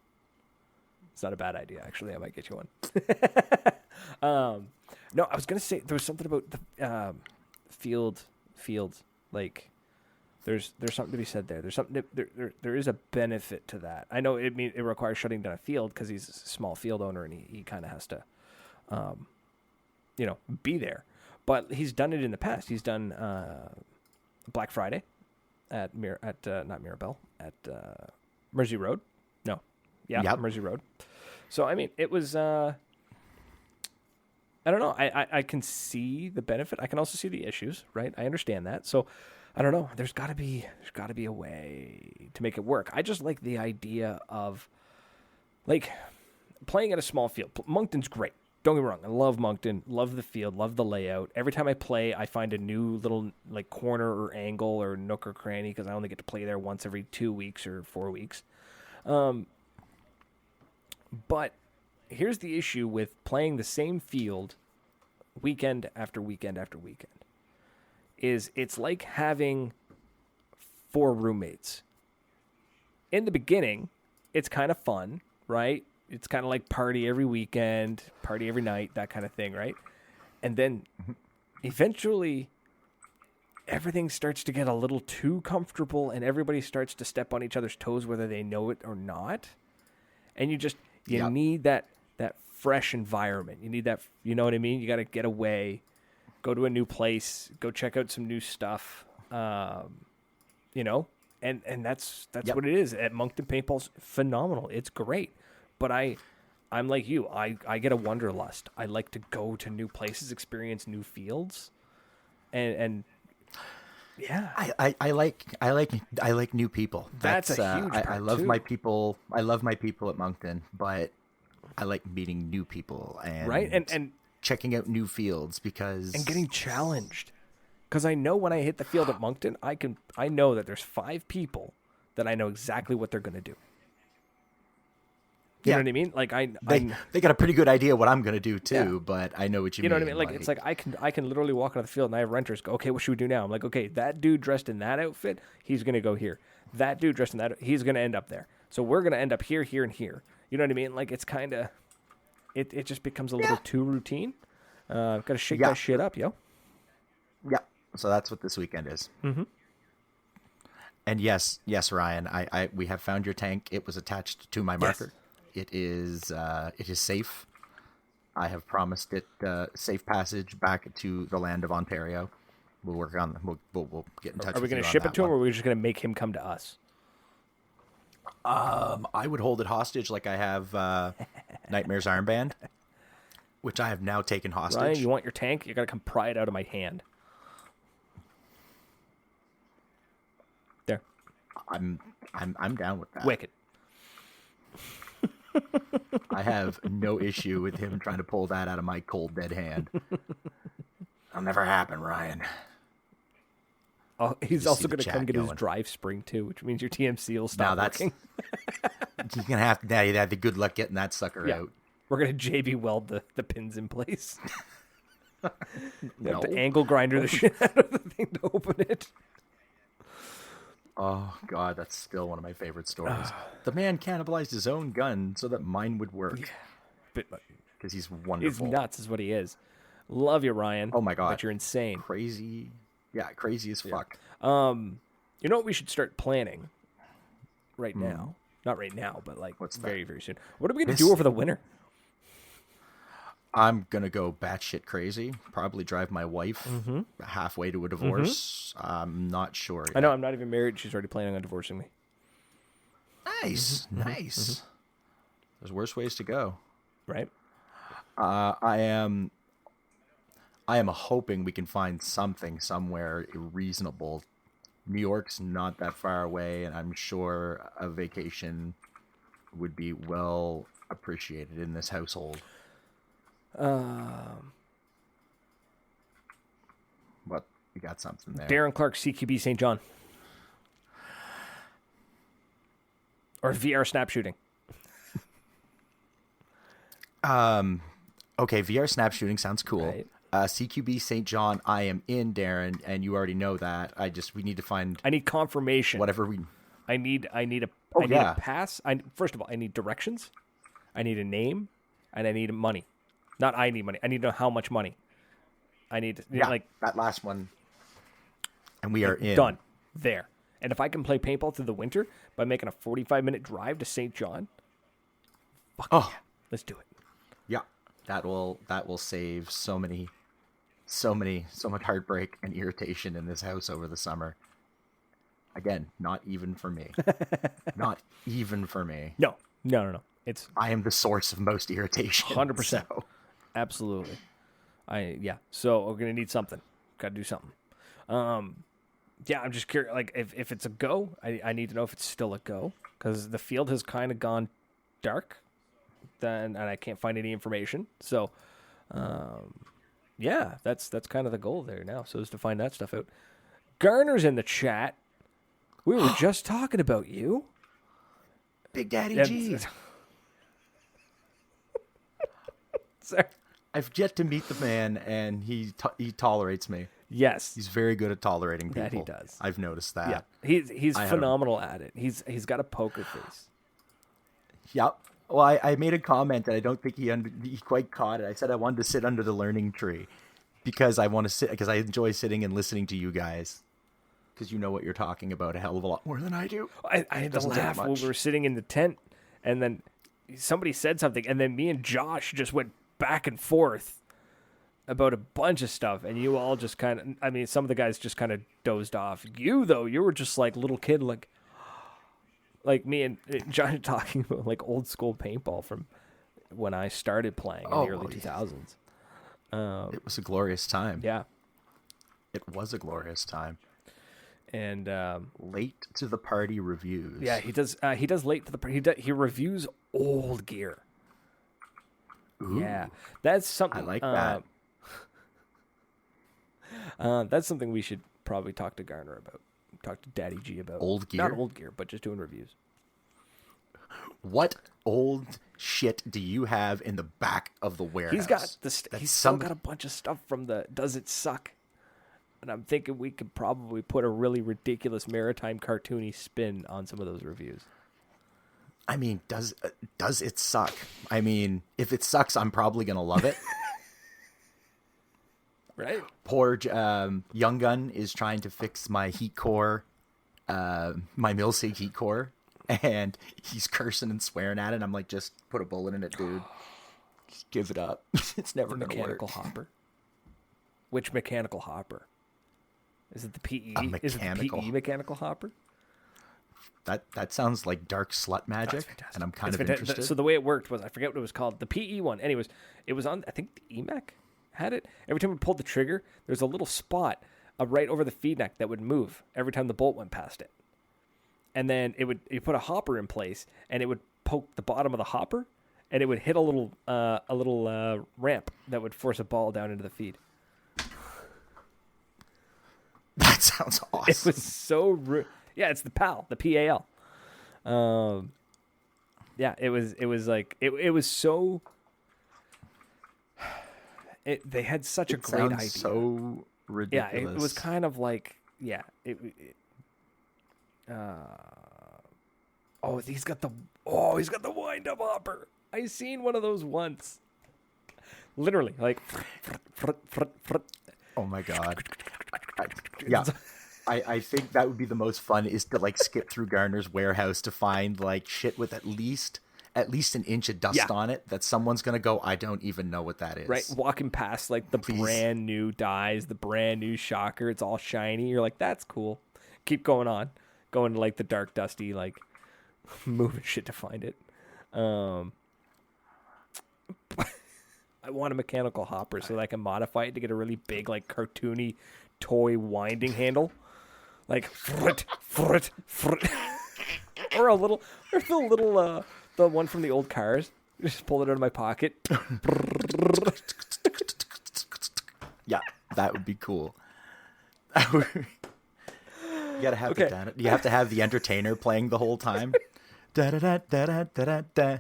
It's not a bad idea, actually. I might get you one. No, I was gonna say there was something about the fields. Like, there's something to be said there. There's something there is a benefit to that. I know it requires shutting down a field because he's a small field owner and he kind of has to, be there. But he's done it in the past. He's done Black Friday at not Mirabelle at Mersey Road. No, Yep. Mersey Road. So I mean, it was. I don't know. I can see the benefit. I can also see the issues. Right. I understand that. So I don't know. There's got to be a way to make it work. I just like the idea of like playing at a small field. Moncton's great. Don't get me wrong. I love Moncton. Love the field. Love the layout. Every time I play, I find a new little like corner or angle or nook or cranny because I only get to play there once every 2 weeks or 4 weeks. But here's the issue with playing the same field weekend after weekend after weekend. It's like having 4 roommates. In the beginning, it's kind of fun, right? It's kind of like party every weekend, party every night, that kind of thing, right? And then eventually everything starts to get a little too comfortable, and everybody starts to step on each other's toes, whether they know it or not. And you Yep. need that fresh environment. You need that, you know what I mean? You got to get away, go to a new place, go check out some new stuff. You know, and that's Yep. what it is. At Moncton, paintball's phenomenal. It's great, but I'm like you. I get a wanderlust. I like to go to new places, experience new fields, and yeah. I like new people. That's a huge part I love too. my people. I love my people at Moncton, but I like meeting new people and Right? And checking out new fields because getting challenged. Because I know when I hit the field at Moncton, I know that there's 5 people that I know exactly what they're going to do. You know what I mean? Like they got a pretty good idea what I'm gonna do too, Yeah. but I know what you mean. you know what I mean? Like it's like I can literally walk on the field and I have renters go, okay, what should we do now? I'm like, okay, that dude dressed in that outfit, he's gonna go here. That dude dressed in that, he's gonna end up there. So we're gonna end up here, here, and here. You know what I mean? Like it's kind of, it just becomes a little too routine. Got to shake that shit up, yo. Yeah. So that's what this weekend is. Mm-hmm. And yes, Ryan, we have found your tank. It was attached to my marker. It is safe. I have promised it safe passage back to the land of Ontario. We'll work on. We'll get in touch. Are we going to ship it to him, or are we just going to make him come to us? I would hold it hostage like I have Nightmare's armband, which I have now taken hostage. Ryan, you want your tank? You got to come pry it out of my hand. There. I'm down with that. Wicked. I have no issue with him trying to pull that out of my cold dead hand. That'll never happen, Ryan. Oh, he's Just also see the going to come chat get his going. drive spring too, which means your TMC will stop Now that's working. He's gonna have to have the good luck getting that sucker Yeah. out. We're going to JB weld the pins in place. We have to No. angle grinder the shit out of the thing to open it. Oh God, that's still one of my favorite stories. The man cannibalized his own gun so that mine would work But because he's he's wonderful. nuts, is what he is. Love you, Ryan. Oh my God. But you're insane. Crazy, yeah, crazy as fuck. You know what we should start planning right now? Not right now, but like What's that? very, very soon. What are we going to This- do over the winter? I'm gonna go batshit crazy. Probably drive my wife halfway to a divorce. I'm not sure. I know I'm not even married. She's already planning on divorcing me. Nice, nice. There's worse ways to go. Right? I am hoping we can find something somewhere reasonable. New York's not that far away, and I'm sure a vacation would be well appreciated in this household. But we got something there. Darren Clark, CQB St. John. Or VR snap shooting. Okay, VR snap shooting sounds cool. Right. CQB St. John, I am in, Darren, and you already know that. We need to find I need confirmation. whatever we. I need a need yeah. a pass. First of all, I need directions. I need a name, and I need money. Not I need money. I need to know how much money. I need Yeah, like that last one. And we are in. done there. And if I can play paintball through the winter by making a 45-minute drive to St. John, Oh, let's do it. yeah. That will save so much heartbreak and irritation in this house over the summer. Again, not even for me. Not even for me. No. It's I am the source of most irritation. 100%. so- Absolutely. So we're gonna need something. Got to do something. Yeah, I'm just curious. Like, if it's a go, I need to know if it's still a go, because the field has kind of gone dark. And I can't find any information. So, yeah, that's kind of the goal there now. So is to find that stuff out. Garner's in the chat. We were just talking about you. Big Daddy That's- G. Sorry. I've yet to meet the man, and he tolerates me. Yes. He's very good at tolerating people. That he does. I've noticed that. Yeah. He's I had phenomenal at it. He's got a poker face. Yep. Well, I made a comment that I don't think he quite caught it. I said I wanted to sit under the learning tree, because I want to sit, because I enjoy sitting and listening to you guys, because you know what you're talking about a hell of a lot more than I do. I had to laugh when we were sitting in the tent, and then somebody said something, and then me and Josh just went back and forth about a bunch of stuff, and you all just kind of, I mean, some of the guys just kind of dozed off. You, though, you were just like little kid, like me and Josh talking about like old school paintball from when I started playing in the early 2000s. It was a glorious time. Yeah. It was a glorious time. And late to the party reviews. Yeah, he does late to the party. He reviews old gear. Ooh, yeah, that's something. I like that. That's something we should probably talk to Garner about. Talk to Daddy G about. Old gear? Not old gear, but just doing reviews. What old shit do you have in the back of the warehouse? He's got he's still got a bunch of stuff from the Does It Suck? And I'm thinking we could probably put a really ridiculous maritime cartoony spin on some of those reviews. I mean, does it suck? I mean, if it sucks, I'm probably going to love it. Right? Poor Young Gun is trying to fix my heat core, my Milsig heat core, and he's cursing and swearing at it. And I'm like, just put a bullet in it, dude. Just give it up. It's never going to work. Mechanical hopper. Which mechanical hopper? Is it the PE? Is it the PE mechanical hopper? That sounds like dark slut magic, and I'm kind of interested. So the way it worked was, I forget what it was called, the PE one. Anyways, it was on, I think the EMAC had it. Every time we pulled the trigger, there's a little spot right over the feed neck that would move every time the bolt went past it. And then you put a hopper in place, and it would poke the bottom of the hopper, and it would hit a little ramp that would force a ball down into the feed. That sounds awesome. It was so yeah, it's the PAL, the PAL. Yeah, it was like it was so. They had such a great idea. So ridiculous. Yeah, it was kind of like he's got the wind up hopper. I seen one of those once. Literally, like. Oh my god. Yeah. I think that would be the most fun, is to like skip through Garner's warehouse to find like shit with at least an inch of dust on it that someone's gonna go, I don't even know what that is. Right, walking past like the brand new dyes, the brand new shocker, it's all shiny. You're like, that's cool. Keep going on, going to like the dark, dusty, like moving shit to find it. I want a mechanical hopper so that I can modify it to get a really big, like cartoony toy winding handle. Like frut, frut, frut. or the one from the old cars. Just pull it out of my pocket. Yeah, that would be cool. You gotta have you have to have the entertainer playing the whole time. Da da da da da da da.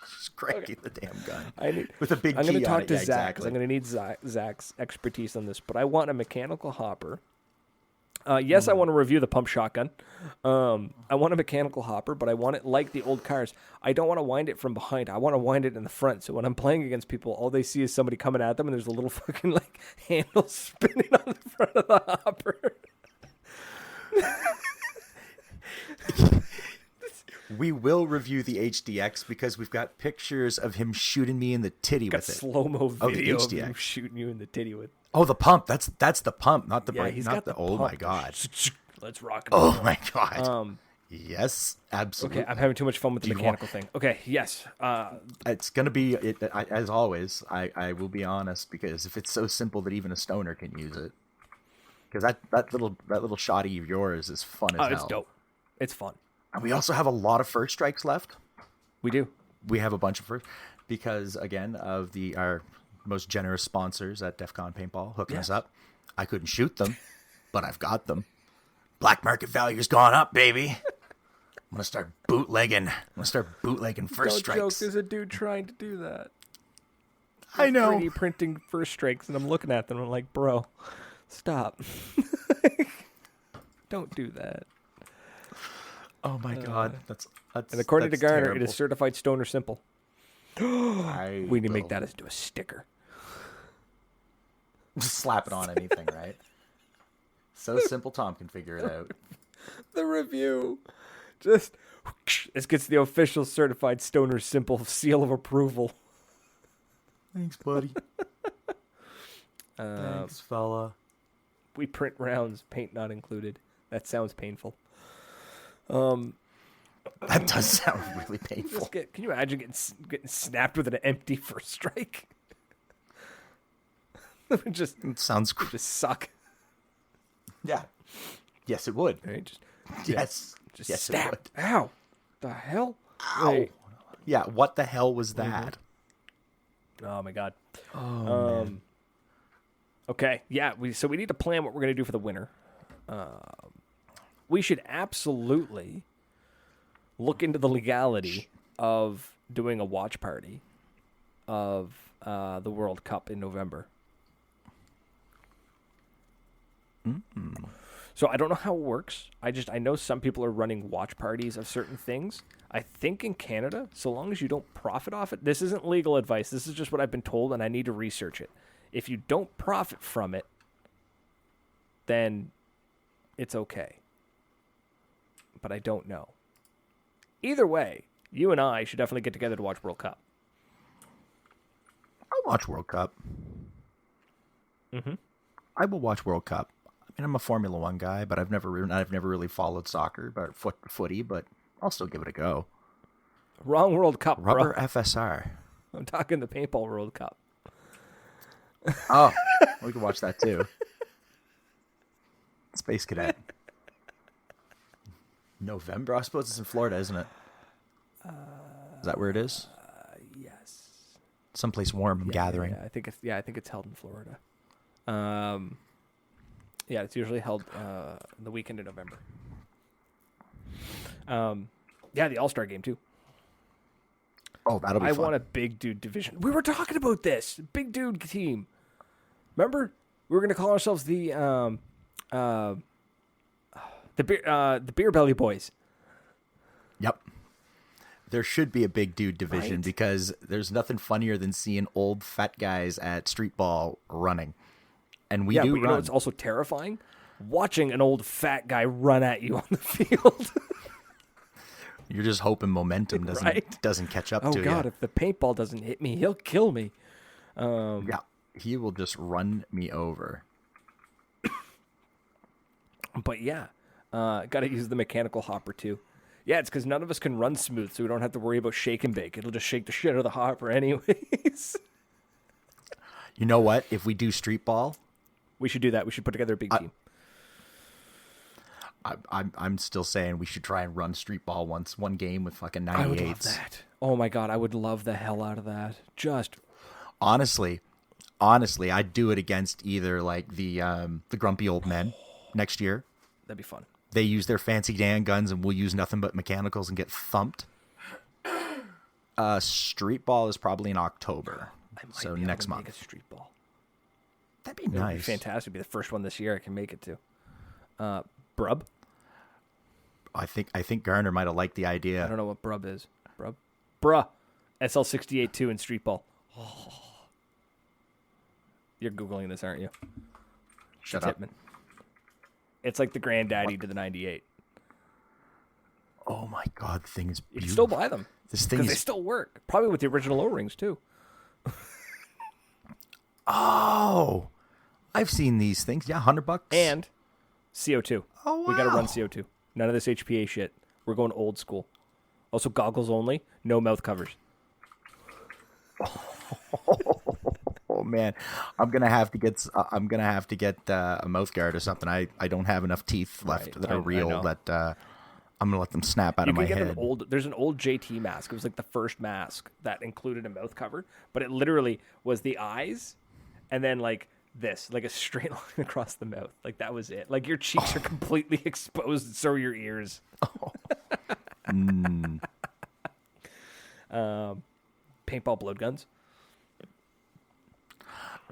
Just cranking the damn gun with a big key on it. I'm going to talk to Zach. Exactly. I'm going to need Zach's expertise on this, but I want a mechanical hopper. Yes, I want to review the pump shotgun. I want a mechanical hopper, but I want it like the old cars. I don't want to wind it from behind. I want to wind it in the front. So when I'm playing against people, all they see is somebody coming at them, and there's a little fucking like handle spinning on the front of the hopper. We will review the HDX because we've got pictures of him shooting me in the titty with it. Slow-mo video of him shooting you in the titty with. Oh, the pump. That's the pump, not the brake. He's not got the. pump. Oh my god. Let's rock. Oh my god. Yes, absolutely. Okay, I'm having too much fun with the mechanical thing. Okay, yes. It's gonna be as always. I will be honest, because if it's so simple that even a stoner can use it, because that little shoddy of yours is fun as hell. It's dope. It's fun. And we also have a lot of first strikes left. We do. We have a bunch of first, because again of our most generous sponsors at DEF CON Paintball hooking us up. I couldn't shoot them, but I've got them. Black market value's gone up, baby. I'm gonna start bootlegging. First strikes. Don't joke. There's a dude trying to do that. I know. 3D printing first strikes, and I'm looking at them. And I'm like, bro, stop. Don't do that. Oh my god, that's and according to Garner, terrible. it is certified stoner simple. We need to make will. that into a sticker. Just slap it on anything, right? So simple, Tom can figure it out. The review. Just, this gets the official certified Stoner Simple seal of approval. Thanks, buddy. Thanks, fella. We print rounds, paint not included. That sounds painful. That does sound really painful. Can you imagine getting snapped with an empty first strike? It would just suck. Yeah. Yes, it would. Right? Yes. Just snap. It would. Ow. The hell? Ow. Wait. Yeah, what the hell was that? Oh, my God. Oh, man. Okay, yeah, so we need to plan what we're going to do for the winter. We should absolutely look into the legality of doing a watch party of the World Cup in November. Mm-hmm. So I don't know how it works. I know some people are running watch parties of certain things. I think in Canada, so long as you don't profit off it, this isn't legal advice. This is just what I've been told, and I need to research it. If you don't profit from it, then it's okay. But I don't know. Either way, you and I should definitely get together to watch World Cup. I'll watch World Cup. Mm-hmm. I will watch World Cup. I mean, I'm a Formula One guy, but I've never really followed soccer, but footy. But I'll still give it a go. Wrong World Cup, Rubber bro. FSR. I'm talking the paintball World Cup. Oh, we can watch that too. Space Cadet. November? I suppose it's in Florida, isn't it? Is that where it is? Yes. Someplace warm. I'm gathering. Yeah, I think it's held in Florida. Yeah, it's usually held the weekend in November. Yeah, the All-Star game too. Oh, that'll be fun. I want a big dude division. We were talking about this. Big dude team. Remember? We were going to call ourselves the Beer Belly Boys. Yep. There should be a big dude division, right? Because there's nothing funnier than seeing old fat guys at street ball running. And we do but run. You know, it's also terrifying watching an old fat guy run at you on the field. You're just hoping momentum doesn't catch up to you. Oh, God, if the paintball doesn't hit me, he'll kill me. Yeah, he will just run me over. But, yeah, got to use the mechanical hopper, too. Yeah, it's because none of us can run smooth, so we don't have to worry about shake and bake. It'll just shake the shit out of the hopper anyways. You know what? If we do street ball... We should do that. We should put together a big team. I'm still saying we should try and run street ball one game with fucking 98s. I would love that. Oh my God, I would love the hell out of that. Just honestly, I'd do it against either like the grumpy old men next year. That'd be fun. They use their fancy Dan guns and we'll use nothing but mechanicals and get thumped. Street ball is probably in October. So next month. Make a street ball. That'd be nice. It'd be fantastic. It'd be the first one this year I can make it to. Brub? I think Garner might have liked the idea. I don't know what Brub is. Brub? Bruh. SL68-2 in street ball. Oh. You're Googling this, aren't you? Shut up. Tippmann. It's like the granddaddy to the 98. Oh my God, the thing is beautiful. You can still buy them. This thing Because they still work. Probably with the original O-rings, too. Oh, I've seen these things. Yeah, $100. And CO2. Oh, wow. We got to run CO2. None of this HPA shit. We're going old school. Also, goggles only. No mouth covers. Oh man, I'm gonna have to get a mouth guard or something. I don't have enough teeth left that are real. That I'm gonna let them snap out of my head. There's an old JT mask. It was like the first mask that included a mouth cover, but it literally was the eyes, and then like this, like a straight line across the mouth. Like that was it. Like your cheeks are completely exposed, and so are your ears. Paintball blood guns.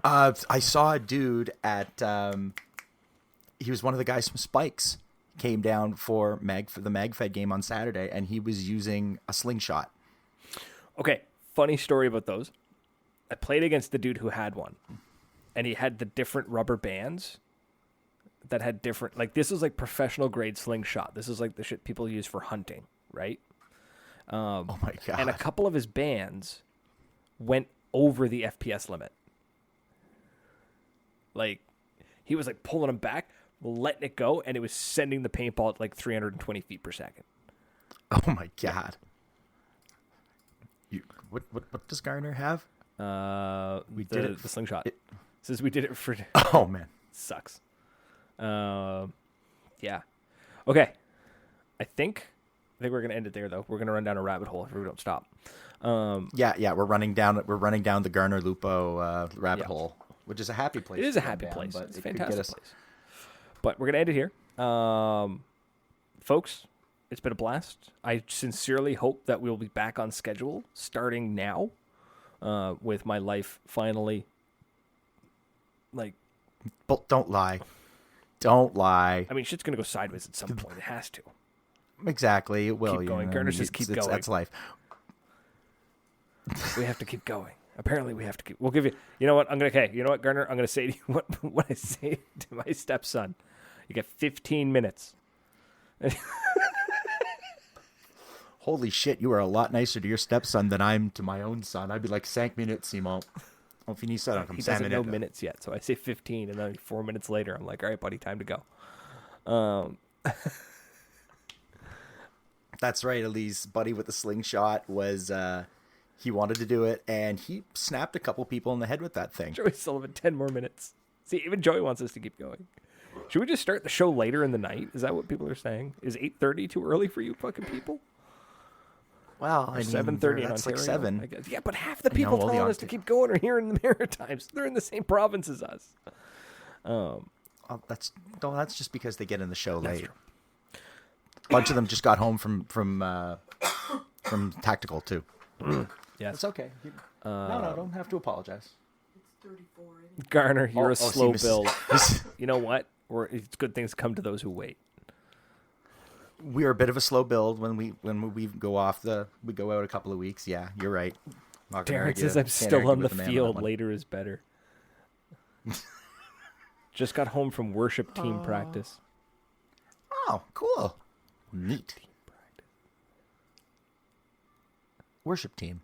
I saw a dude at he was one of the guys from Spikes, came down for the Magfed game on Saturday, and he was using a slingshot. Okay, funny story about those. I played against the dude who had one. and he had the different rubber bands that had different, like, this is like professional grade slingshot. This is like the shit people use for hunting, right? Oh my God. And a couple of his bands went over the FPS limit. Like, he was like pulling them back, letting it go, and it was sending the paintball at like 320 feet per second. Oh my God. What does Garner have? We did it. The slingshot. Says we did it for. Oh man, sucks. Yeah. Okay. I think we're gonna end it there though. We're gonna run down a rabbit hole if we don't stop. Yeah. We're running down the Garner Lupo rabbit hole, which is a happy place. It is a happy place. But It's a fantastic place. But we're gonna end it here, folks. It's been a blast. I sincerely hope that we'll be back on schedule starting now, with my life finally. Like, but don't lie. Don't lie. I mean, shit's gonna go sideways at some point. It has to. Exactly. It will. Keep going. Garner says keep going. That's life. We have to keep going. Apparently, we have to keep. We'll give you. You know what? Okay. You know what, Garner? I'm gonna say to you what I say to my stepson. You get 15 minutes. Holy shit! You are a lot nicer to your stepson than I'm to my own son. I'd be like, 5 minutes, Simon. On finit ça, comme he ça. doesn't know minutes yet, so I say 15, and then 4 minutes later, I'm like, all right, buddy, time to go. That's right, Elise. Buddy with the slingshot was, he wanted to do it, and he snapped a couple people in the head with that thing. Joey Sullivan, 10 more minutes. See, even Joey wants us to keep going. Should we just start the show later in the night? Is that what people are saying? Is 8:30 too early for you fucking people? Well, I mean, 7:30 in that's Ontario. like 7. I guess. Yeah, but half the people telling us to keep going are here in the Maritimes. They're in the same province as us. That's just because they get in the show late. A bunch of them just got home from tactical too. Yes, it's okay. No, don't have to apologize. It's 34. Garner, you're a slow see, build. You know what? It's good things come to those who wait. We are a bit of a slow build when we go out a couple of weeks. Yeah, you're right. Darren says I'm still on the field. Later is better. Just got home from worship team practice. Oh, cool. Neat. Worship team.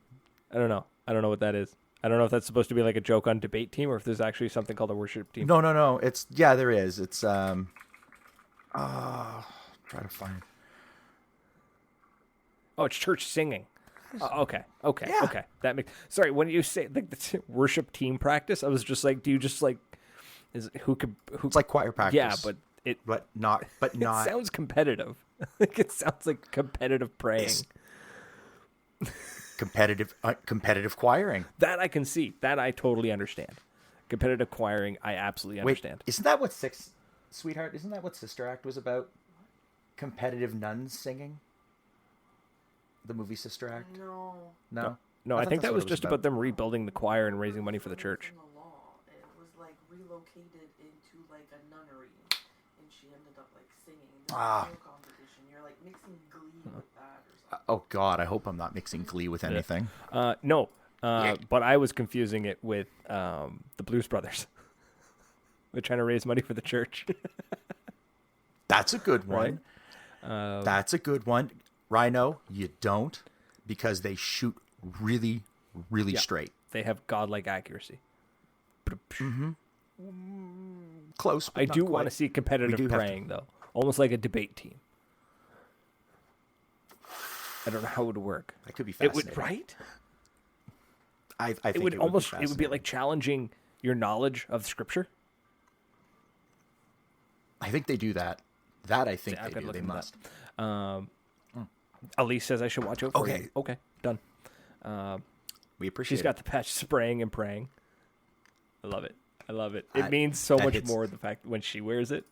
I don't know what that is. I don't know if that's supposed to be like a joke on debate team or if there's actually something called a worship team. No. There is. It's try to find. Oh, it's church singing. Okay. Yeah. Okay. That makes. Sorry, when you say like the worship team practice, I was just like, do you just like, who? It's like choir practice. Yeah, but not. It sounds competitive. Like it sounds like competitive praying. Competitive choiring. That I can see. That I totally understand. Competitive choiring, I absolutely understand. Wait, isn't that what Sweetheart? Isn't that what Sister Act was about? Competitive nuns singing. The movie Sister Act. No. I think that was just about them rebuilding the choir and raising money for the church. In the law, it was like relocated into like a nunnery, and she ended up like singing. This competition. You're like mixing Glee with that or something. Oh God, I hope I'm not mixing Glee with anything. No. But I was confusing it with the Blues Brothers. They're trying to raise money for the church. That's a good one. Right? That's a good one. Rhino, you don't, because they shoot really, really straight. They have godlike accuracy. Mm-hmm. Close. But I not do quite. want to see competitive praying, though. Almost like a debate team. I don't know how it would work. That could be It fascinating. would, right? I think it would almost. Be it would be like challenging your knowledge of Scripture. I think they do that. That I think I've they gotta do. look They into must. Elise says I should watch out for you. Okay, done. We appreciate. She's got the patch spraying and praying. I love it. It means so much more the fact when she wears it.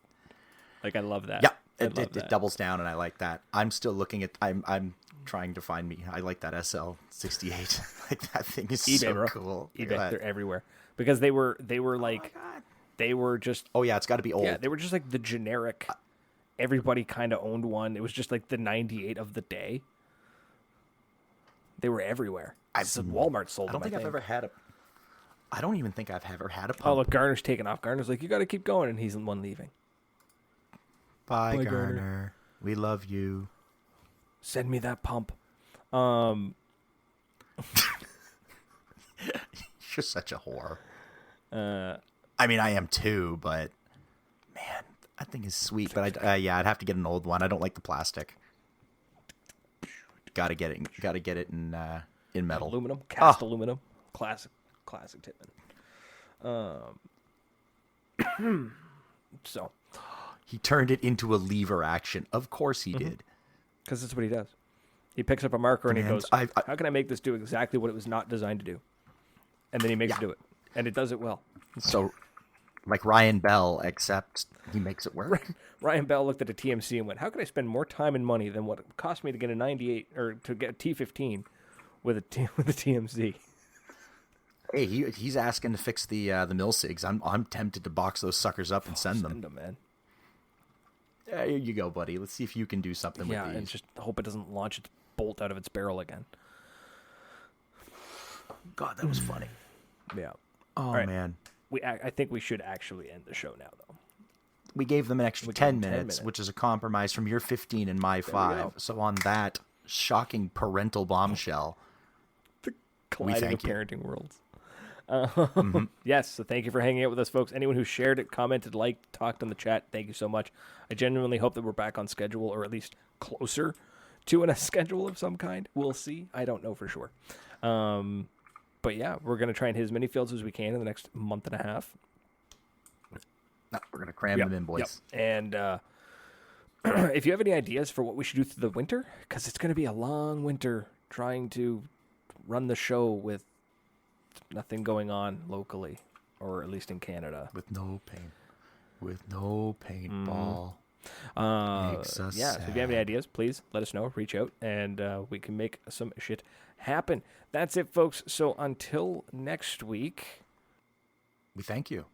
Like I love that. Yeah, it doubles down, and I like that. I'm still looking at. I'm trying to find me. I like that SL68. Like that thing is eBay, so bro. cool. eBay, they're everywhere because they were like they were just. Oh yeah, it's got to be old. Yeah, they were just like the generic. Everybody kind of owned one. It was just like the 98 of the day. They were everywhere. Walmart sold them. I don't think I've ever had a. I don't even think I've ever had a pump. Oh, look, Garner's taking off. Garner's like, you got to keep going, and he's the one leaving. Bye, Bye, Garner. Garner. We love you. Send me that pump. You're such a whore. Uh, I mean, I am too, but man, that thing is sweet. But I'd have to get an old one. I don't like the plastic. Gotta get it in metal. Aluminum, cast aluminum, classic Tippmann. So He turned it into a lever action. Of course he did. because that's what he does. He picks up a marker and he And goes, I- "How can I make this do exactly what it was not designed to do?" And then he makes it do it, and it does it well. So, like Ryan Bell, except he makes it work. Ryan Bell looked at a TMC and went, "How could I spend more time and money than what it cost me to get a 98 or to get a T15 with a TMC?" Hey, he's asking to fix the Milsigs. I'm tempted to box those suckers up and send them. Send them, man. Here you go, buddy. Let's see if you can do something Yeah, with and these. just hope it doesn't launch its bolt out of its barrel again. God, that was funny. Yeah. Oh right. man, I think we should actually end the show now, though. we gave them an extra We gave 10 them 10 minutes, minutes. which is a compromise from your 15 and my 5. So on that shocking parental bombshell, Colliding thank of you. parenting worlds. Yes, so thank you for hanging out with us, folks. Anyone who shared it, commented, liked, talked in the chat, thank you so much. I genuinely hope that we're back on schedule, or at least closer to a schedule of some kind. We'll see. I don't know for sure. But yeah, we're going to try and hit as many fields as we can in the next month and a half. no, we're gonna cram them in, boys. Yep. And if you have any ideas for what we should do through the winter, because it's going to be a long winter trying to run the show with nothing going on locally, or at least in Canada. With no paintball. Makes us So if you have any ideas, please let us know. Reach out, and we can make some shit happen. That's it, folks. So until next week, We thank you.